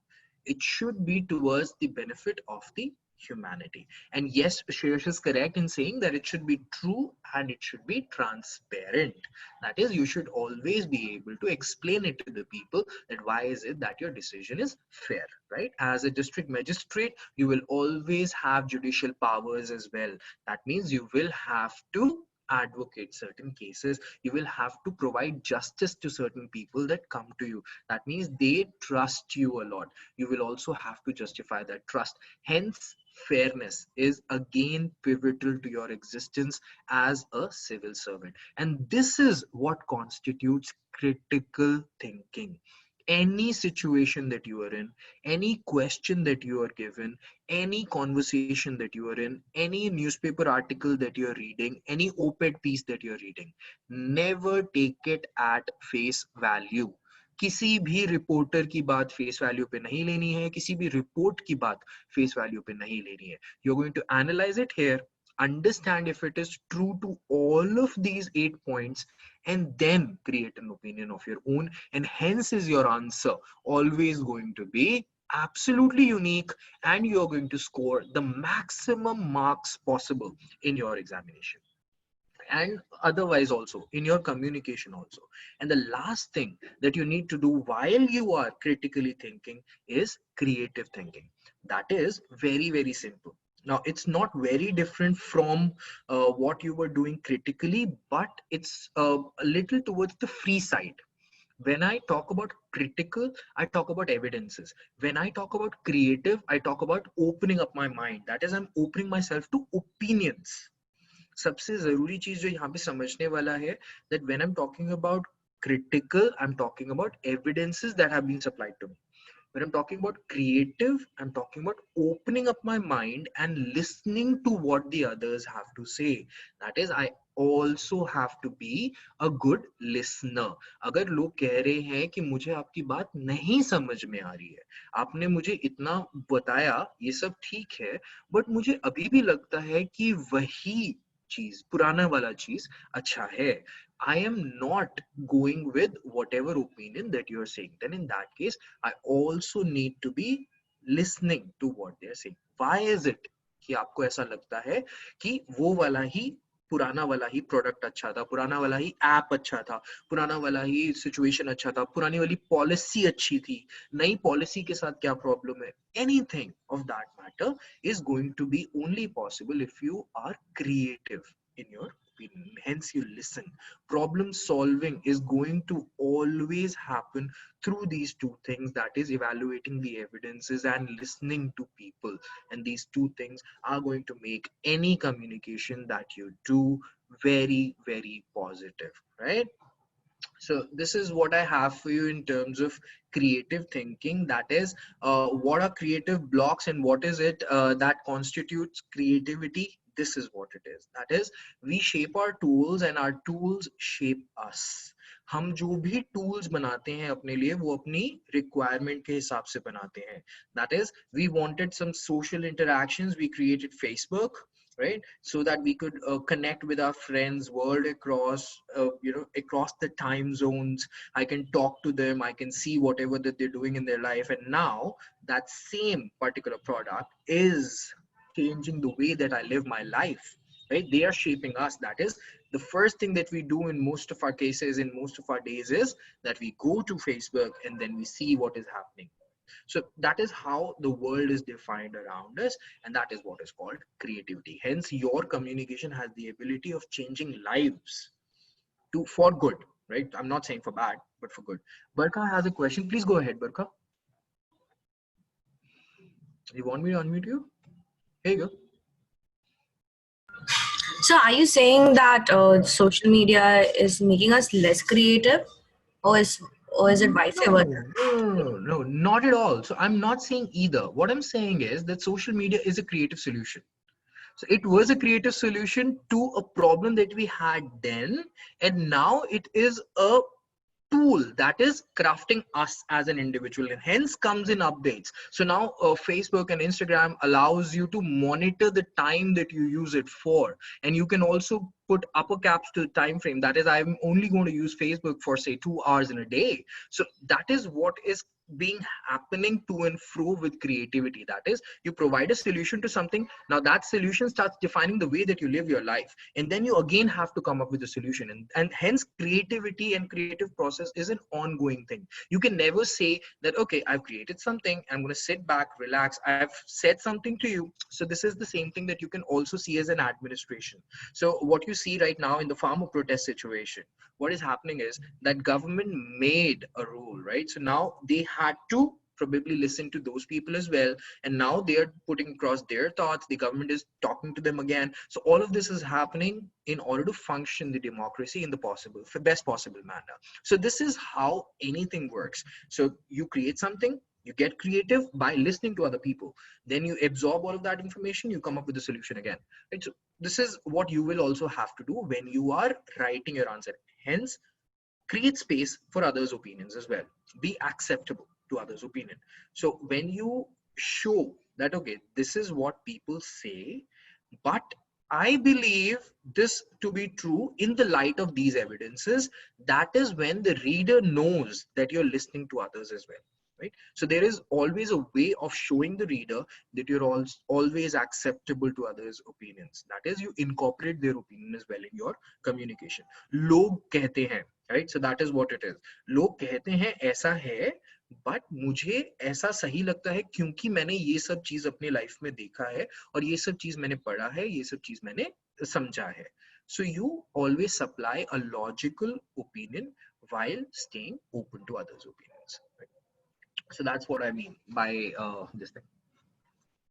It should be towards the benefit of the humanity. And yes, Shreyash is correct in saying that it should be true and it should be transparent. That is, you should always be able to explain it to the people that why is it that your decision is fair, right? As a district magistrate, you will always have judicial powers as well. That means you will have to advocate certain cases. You will have to provide justice to certain people that come to you. That means they trust you a lot. You will also have to justify that trust. Hence, fairness is again pivotal to your existence as a civil servant. And this is what constitutes critical thinking. Any situation that you are in, any question that you are given, any conversation that you are in, any newspaper article that you're reading, any op-ed piece that you're reading, never take it at face value. किसी भी reporter की बात face value पे नहीं लेनी है, किसी भी रिपोर्ट की बात फेस वैल्यू पे नहीं लेनी है. You're going to analyze it here, understand if it is true to all of these 8 points, and then create an opinion of your own. And hence is your answer always going to be absolutely unique, and you're going to score the maximum marks possible in your examination and otherwise also in your communication also. And the last thing that you need to do while you are critically thinking is creative thinking. That is very, very simple. Now, it's not very different from what you were doing critically, but it's a little towards the free side. When I talk about critical, I talk about evidences. When I talk about creative, I talk about opening up my mind. That is, I'm opening myself to opinions. सबसे जरूरी चीज जो यहाँ पे समझने वाला है, that when I'm talking about critical, I'm talking about evidences that have been supplied to me. When I'm talking about creative, I'm talking about opening up my mind and listening to what the others have to say. That is, I also have to be a good listener. अगर लोग कह रहे हैं कि मुझे आपकी बात नहीं समझ में आ रही है, आपने मुझे इतना बताया, ये सब ठीक है, बट मुझे अभी भी लगता है कि वही चीज, पुराना वाला चीज अच्छा है. I am not going with whatever opinion that you are saying. Then in that case, I also need to be listening to what they are saying. Why is it कि आपको ऐसा लगता है कि वो वाला ही, पुराना वाला ही प्रोडक्ट अच्छा था, पुराना वाला ही ऐप अच्छा था, पुराना वाला ही सिचुएशन अच्छा था, पुरानी वाली पॉलिसी अच्छी थी, नई पॉलिसी के साथ क्या प्रॉब्लम है? Anything of that matter is going to be only possible if you are creative in your opinion. Hence you listen. Problem solving is going to always happen through these two things, that is evaluating the evidences and listening to people. And these two things are going to make any communication that you do very, very positive, right? So this is what I have for you in terms of creative thinking. That is, what are creative blocks and what is it that constitutes creativity? This is what it is. That is, we shape our tools and our tools shape us. हम जो भी tools बनाते हैं अपने लिए वो अपनी requirement के हिसाब से बनाते हैं. That is, we wanted some social interactions, we created Facebook, right, so that we could connect with our friends world across, across the time zones. I can talk to them, I can see whatever that they're doing in their life, and now that same particular product is changing the way that I live my life, right? They are shaping us. That is, the first thing that we do in most of our cases, in most of our days, is that we go to Facebook and then we see what is happening. So that is how the world is defined around us, and that is what is called creativity. Hence, your communication has the ability of changing lives for good, right? I'm not saying for bad, but for good. Barka has a question. Please go ahead, Barka. You want me to unmute you? Here you go. So are you saying that social media is making us less creative, or is it vice versa? No, not at all. So I'm not saying either. What I'm saying is that social media is a creative solution. So it was a creative solution to a problem that we had then, and now it is a tool that is crafting us as an individual, and hence comes in updates. So now Facebook and Instagram allows you to monitor the time that you use it for, and you can also put upper caps to the time frame. That is, I'm only going to use Facebook for say 2 hours in a day. So that is what is being happening to and fro with creativity. That is, you provide a solution to something, now that solution starts defining the way that you live your life, and then you again have to come up with a solution, and hence creativity and creative process is an ongoing thing. You can never say that, okay, I've created something, I'm going to sit back, relax, I've said something to you. So this is the same thing that you can also see as an administration. So what you see right now in the farmer protest situation, what is happening is that government made a rule, right? So now they had to probably listen to those people as well, and now they're putting across their thoughts, the government is talking to them again. So all of this is happening in order to function the democracy in the best possible manner. So this is how anything works. So you create something, you get creative by listening to other people, then you absorb all of that information, you come up with a solution again, right? So this is what you will also have to do when you are writing your answer. Hence, create space for others' opinions as well. Be acceptable to others' opinion. So when you show that, okay, this is what people say, but I believe this to be true in the light of these evidences, that is when the reader knows that you're listening to others as well. Right? So there is always a way of showing the reader that you're always acceptable to others' opinions. That is, you incorporate their opinion as well in your communication. Log kehte hain, right? So that is what it is. Log kehte hain aisa hai, but मुझे ऐसा सही लगता है क्योंकि मैंने ये सब चीज अपने लाइफ में देखा है, और ये सब चीज मैंने पढ़ा है, ये सब चीज मैंने समझा है. So you always supply a logical opinion while staying open to others' opinions. Right? So that's what I mean by this thing.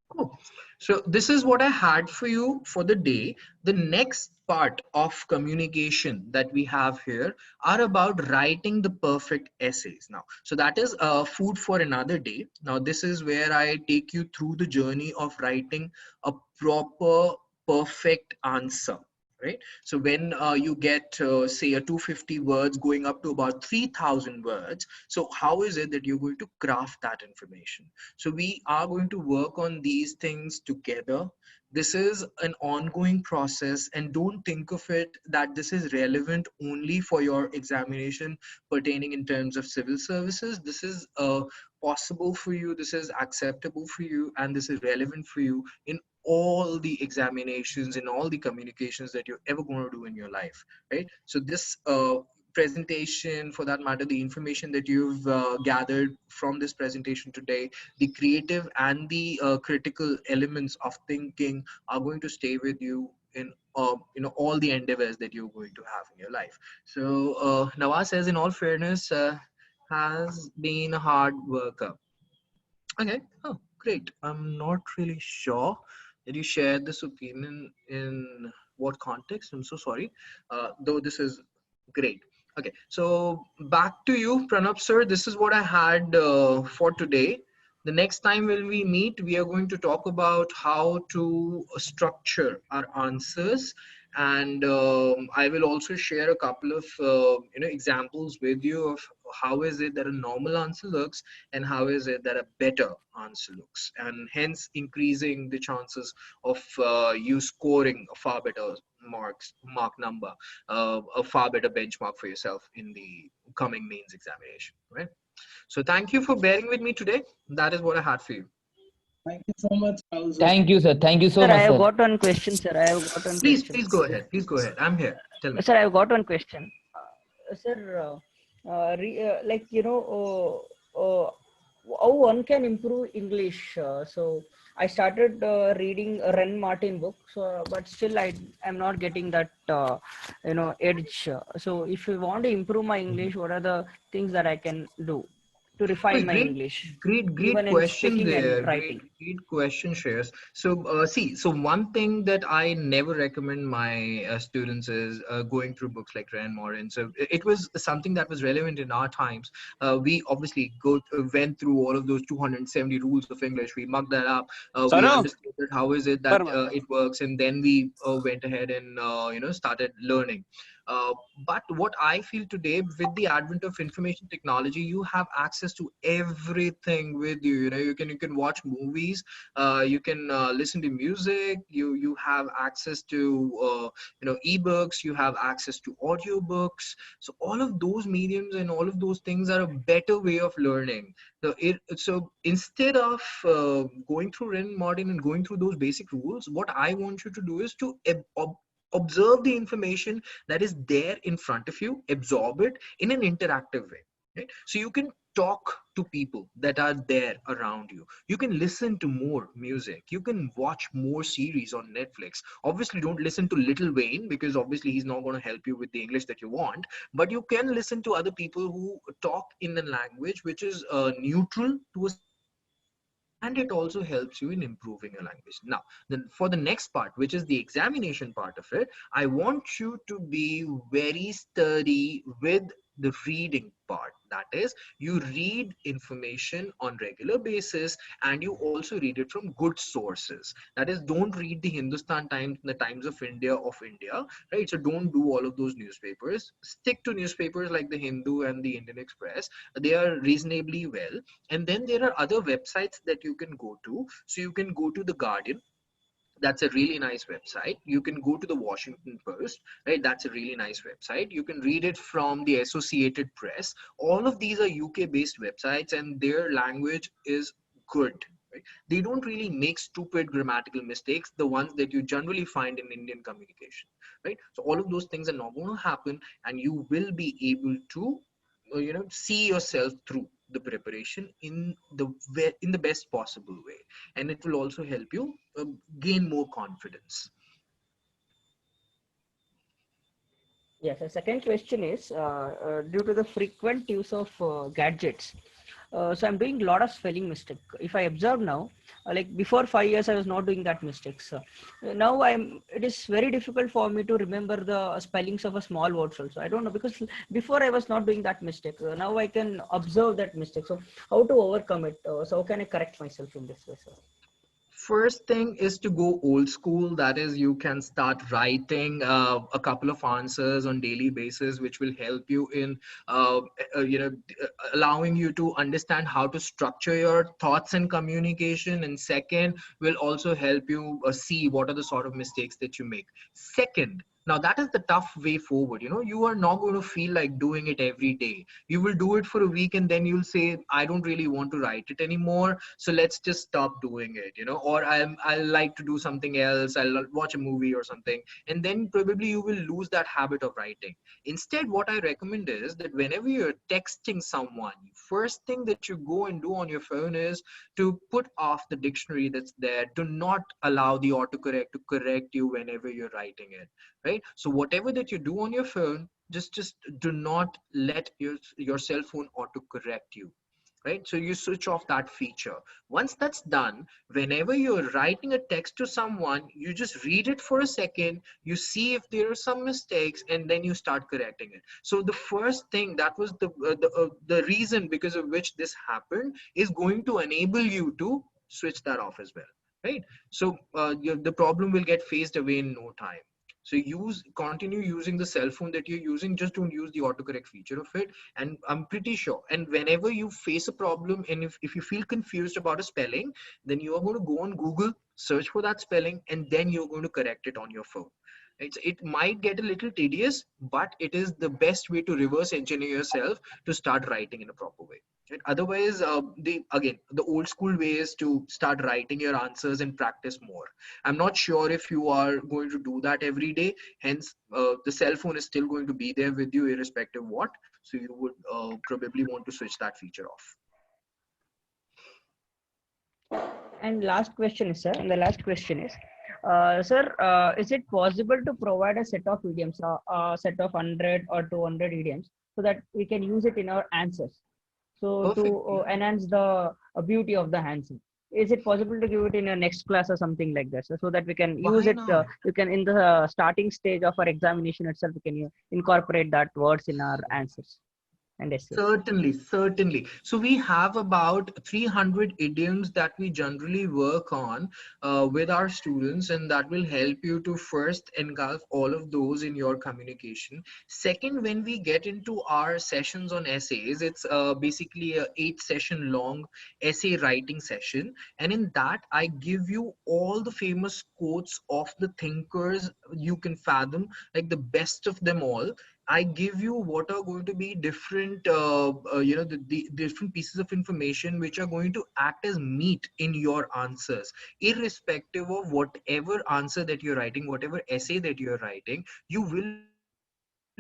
Cool. So this is what I had for you for the day. The next part of communication that we have here are about writing the perfect essays. Now, so that is food for another day. Now, this is where I take you through the journey of writing a proper, perfect answer. Right? So when you get say a 250 words going up to about 3,000 words, so how is it that you're going to craft that information? So we are going to work on these things together. This is an ongoing process, and don't think of it that this is relevant only for your examination pertaining in terms of civil services. This is possible for you, this is acceptable for you, and this is relevant for you in all the examinations and all the communications that you're ever going to do in your life, right? So this presentation, for that matter, the information that you've gathered from this presentation today, the creative and the critical elements of thinking are going to stay with you in all the endeavors that you're going to have in your life. So Nawaz says, in all fairness, has been a hard worker. Okay. Oh, great. I'm not really sure that you shared this opinion in what context. I'm so sorry. Though this is great. Okay. So back to you, Pranab sir. This is what I had for today. The next time when we meet, we are going to talk about how to structure our answers, and I will also share a couple of examples with you of how is it that a normal answer looks and how is it that a better answer looks, and hence increasing the chances of you scoring a far better mark number, a far better benchmark for yourself in the coming mains examination, right? So thank you for bearing with me today. That is what I had for you. Thank you so much. Also, Thank you, sir. Thank you so Sir, I much, have sir. got one question, sir. I have got one Please, question. please go ahead. Please go ahead. I'm here. Tell me. Sir, I have got one question. Sir, like, how one can improve English? So I started reading a Ren Martin book, so but still I am not getting that edge. So if you want to improve my English, what are the things that I can do to refine my English, Great even in question speaking and there. writing? Great question, Shreyas. So, so one thing that I never recommend my students is going through books like Ren Morin. So it was something that was relevant in our times. We obviously went through all of those 270 rules of English. We mucked that up. We Sonu, understood that how is it that it works, and then we went ahead and started learning. But what I feel today, with the advent of information technology, you have access to everything with you. You can watch movies, you can listen to music. You have access to ebooks. You have access to audiobooks. So all of those mediums and all of those things are a better way of learning. So instead of going through Ren Martin and going through those basic rules, what I want you to do is to observe the information that is there in front of you, absorb it in an interactive way, right? So you can talk to people that are there around you. You can listen to more music. You can watch more series on Netflix. Obviously, don't listen to Little Wayne, because obviously he's not going to help you with the English that you want. But you can listen to other people who talk in a language which is neutral to a, and it also helps you in improving your language. Now, then for the next part, which is the examination part of it, I want you to be very sturdy with the reading part. That is, you read information on regular basis, and you also read it from good sources. That is, don't read the Hindustan Times, the Times of India, right? So don't do all of those newspapers. Stick to newspapers like the Hindu and the Indian Express. They are reasonably well. And then there are other websites that you can go to. So you can go to The Guardian. That's a really nice website. You can go to the Washington Post, right? That's a really nice website. You can read it from the Associated Press. All of these are UK based websites, and their language is good. Right? They don't really make stupid grammatical mistakes, the ones that you generally find in Indian communication, right? So all of those things are not going to happen, and you will be able to see yourself through the preparation in the best possible way, and it will also help you gain more confidence. Yes, the second question is due to the frequent use of gadgets. So I'm doing a lot of spelling mistake. If I observe now, like before 5 years, I was not doing that mistakes. Now it is very difficult for me to remember the spellings of a small words also. I don't know, because before I was not doing that mistake. Now I can observe that mistake. So how to overcome it? So how can I correct myself in this way, sir? First thing is to go old school. That is, you can start writing a couple of answers on daily basis, which will help you in allowing you to understand how to structure your thoughts and communication. And second, will also help you see what are the sort of mistakes that you make. Second, Now that is the tough way forward. You are not going to feel like doing it every day. You will do it for a week and then you'll say, I don't really want to write it anymore. So let's just stop doing it, or I'll like to do something else. I'll watch a movie or something. And then probably you will lose that habit of writing. Instead, what I recommend is that whenever you're texting someone, first thing that you go and do on your phone is to put off the dictionary that's there. Do not allow the autocorrect to correct you whenever you're writing it. Right? So whatever that you do on your phone, just do not let your cell phone auto correct you. Right? So you switch off that feature. Once that's done, whenever you're writing a text to someone, you just read it for a second, you see if there are some mistakes, and then you start correcting it. So the first thing, that was the reason because of which this happened, is going to enable you to switch that off as well. Right? So the problem will get phased away in no time. So continue using the cell phone that you're using. Just don't use the autocorrect feature of it. And I'm pretty sure. And whenever you face a problem, and if you feel confused about a spelling, then you are going to go on Google, search for that spelling, and then you're going to correct it on your phone. It might get a little tedious, but it is the best way to reverse engineer yourself to start writing in a proper way. Right? Otherwise, the old school way is to start writing your answers and practice more. I'm not sure if you are going to do that every day. Hence, the cell phone is still going to be there with you irrespective of what. So you would probably want to switch that feature off. And last question is, sir, and the last question is, sir, is it possible to provide a set of idioms, a set of 100 or 200 idioms, so that we can use it in our answers? So Perfect. to enhance the beauty of the answer. Is it possible to give it in a next class or something like that, so that we can use Why it? not? You can, in the starting stage of our examination itself, we can incorporate that words in our answers and essays. Certainly. So we have about 300 idioms that we generally work on with our students, and that will help you to first engulf all of those in your communication. Second, when we get into our sessions on essays, it's basically a 8-session long essay writing session. And in that, I give you all the famous quotes of the thinkers you can fathom, like the best of them all. I give you what are going to be different, the different pieces of information which are going to act as meat in your answers, irrespective of whatever answer that you're writing, whatever essay that you're writing. You will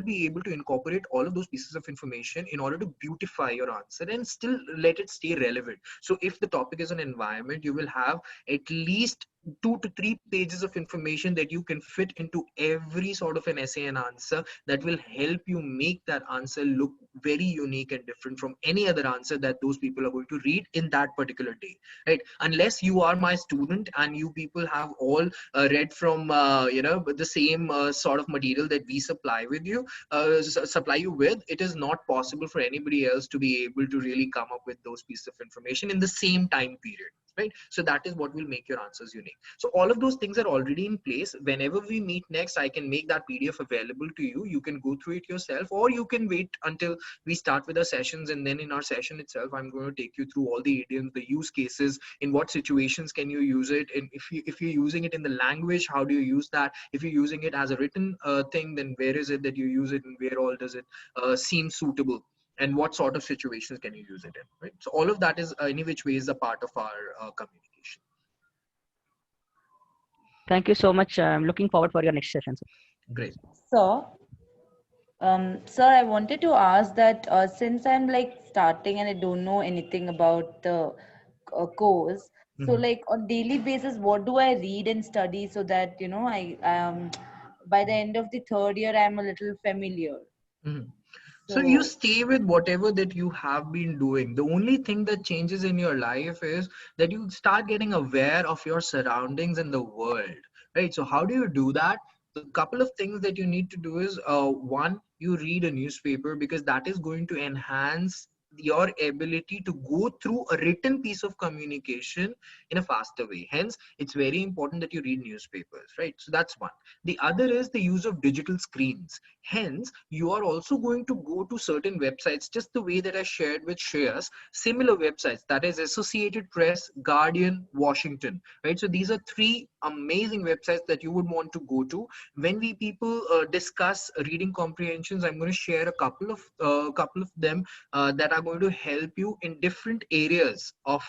be able to incorporate all of those pieces of information in order to beautify your answer and still let it stay relevant. So if the topic is on environment, you will have at least 2 to 3 pages of information that you can fit into every sort of an essay and answer, that will help you make that answer look very unique and different from any other answer that those people are going to read in that particular day. Right? Unless you are my student and you people have all read from the same sort of material that we supply you with, it is not possible for anybody else to be able to really come up with those pieces of information in the same time period. Right? So that is what will make your answers unique. So all of those things are already in place. Whenever we meet next, I can make that PDF available to you. You can go through it yourself, or you can wait until we start with our sessions, and then in our session itself, I'm going to take you through all the idioms, the use cases, in what situations can you use it, and if you're using it in the language, how do you use that? If you're using it as a written thing, then where is it that you use it, and where all does it seem suitable? And what sort of situations can you use it in, right? So all of that is any which way is a part of our communication. Thank you so much. I'm looking forward for your next session, sir. Great. Sir, I wanted to ask that since I'm like starting and I don't know anything about the course, so like on daily basis, what do I read and study so that I by the end of the third year I'm a little familiar. So you stay with whatever that you have been doing. The only thing that changes in your life is that you start getting aware of your surroundings and the world, right? So how do you do that? The couple of things that you need to do is one, you read a newspaper, because that is going to enhance your ability to go through a written piece of communication in a faster way. Hence, it's very important that you read newspapers, right? So that's one. The other is the use of digital screens. Hence, you are also going to go to certain websites, just the way that I shared with Shreyas, similar websites, that is Associated Press, Guardian, Washington, right? So these are 3 amazing websites that you would want to go to. When we people discuss reading comprehensions, I'm going to share a couple of them that are going to help you in different areas of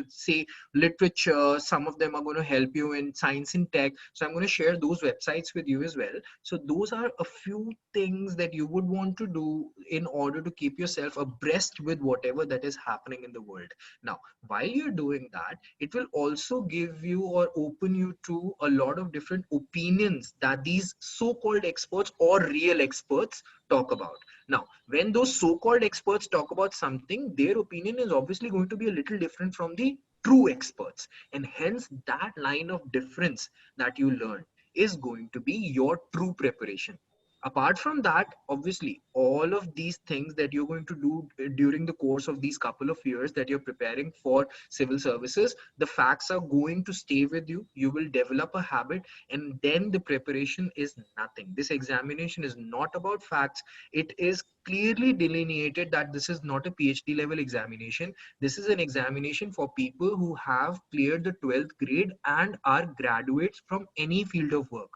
say literature. Some of them are going to help you in science and tech, so I'm going to share those websites with you as well. So those are a few things that you would want to do in order to keep yourself abreast with whatever that is happening in the world. Now, while you're doing that, it will also give you or open you to a lot of different opinions that these so-called experts or real experts talk about. Now, when those so-called experts talk about something, their opinion is obviously going to be a little different from the true experts, and hence that line of difference that you learn is going to be your true preparation. Apart from that, obviously all of these things that you're going to do during the course of these couple of years that you're preparing for civil services, the facts are going to stay with you. You will develop a habit, and then the preparation is nothing. This examination is not about facts. It is clearly delineated that this is not a PhD level examination. This is an examination for people who have cleared the 12th grade and are graduates from any field of work.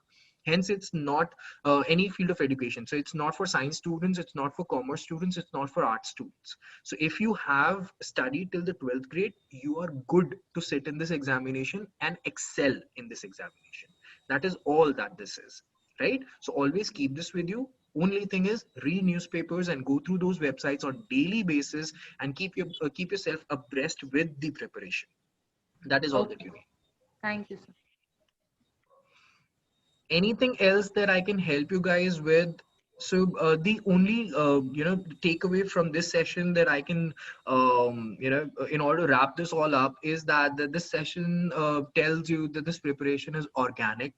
Hence, it's not any field of education. So it's not for science students, it's not for commerce students, it's not for art students. So if you have studied till the 12th grade, you are good to sit in this examination and excel in this examination. That is all that this is, right? So always keep this with you. Only thing is, read newspapers and go through those websites on daily basis and keep yourself abreast with the preparation. That is all that you need. Thank you, sir. Anything else that I can help you guys with? So the only takeaway from this session that I can in order to wrap this all up is that this session tells you that this preparation is organic.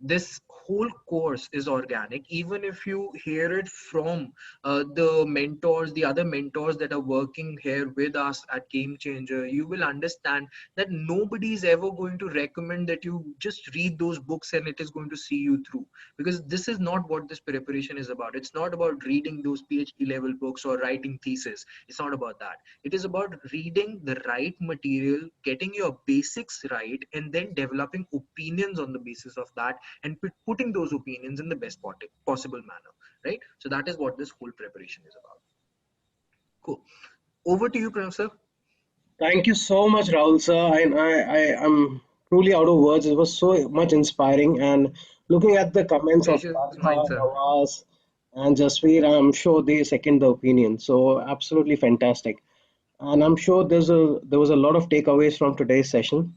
This whole course is organic. Even if you hear it from the other mentors that are working here with us at Game Changer, you will understand that nobody is ever going to recommend that you just read those books and it is going to see you through, because this is not what this preparation is about. It's not about reading those PhD level books or writing thesis. It's not about that. It is about reading the right material, getting your basics right, and then developing opinions on the basis of that, and putting those opinions in the best possible manner, right? So that is what this whole preparation is about. Cool. Over to you, Professor. Thank you so much, Rahul sir. I'm truly out of words. It was so much inspiring. And looking at the comments of Pleasure is mine, sir. Nawaz and Jasveer, I'm sure they second the opinion. So absolutely fantastic. And I'm sure there was a lot of takeaways from today's session.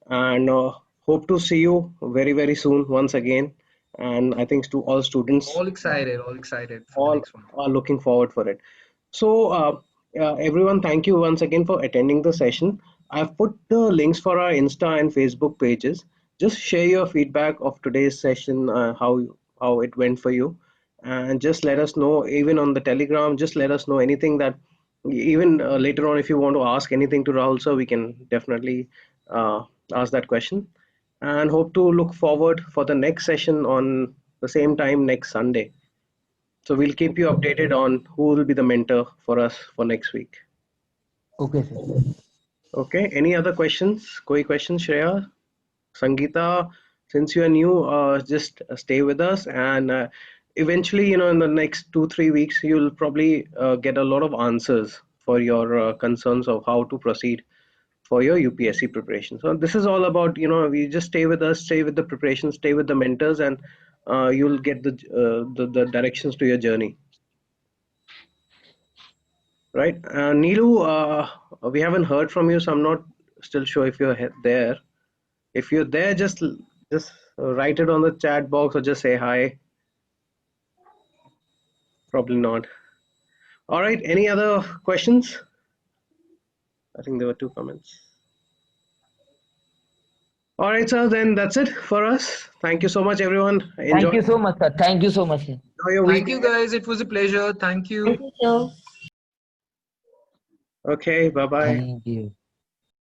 And hope to see you very, very soon once again. And I think to all students, All excited for the all next one. are looking forward for it. So everyone, thank you once again for attending the session. I've put the links for our Insta and Facebook pages. Just share your feedback of today's session, how it went for you, and just let us know. Even on the Telegram, just let us know anything that, even later on, if you want to ask anything to Rahul sir, we can definitely ask that question. And hope to look forward for the next session on the same time next Sunday. So we'll keep you updated on who will be the mentor for us for next week. Okay, sir. Okay. Any other questions? Koi questions, Shreya? Sangeeta, since you are new, just stay with us, and eventually, in the next 2-3 weeks, you'll probably get a lot of answers for your concerns of how to proceed for your UPSC preparation. So this is all about, we just stay with us, stay with the preparation, stay with the mentors, and you'll get the directions to your journey. Right. Neelu, we haven't heard from you, so I'm not still sure if you're there. If you're there, just write it on the chat box or just say hi. Probably not. All right. Any other questions? I think there were 2 comments. All right, sir. Then that's it for us. Thank you so much, everyone. Thank you so much, sir. Thank you so much, sir. Enjoy your Thank week. you, guys. It was a pleasure. Thank you. Thank you, sir. Okay. Bye-bye. Thank you.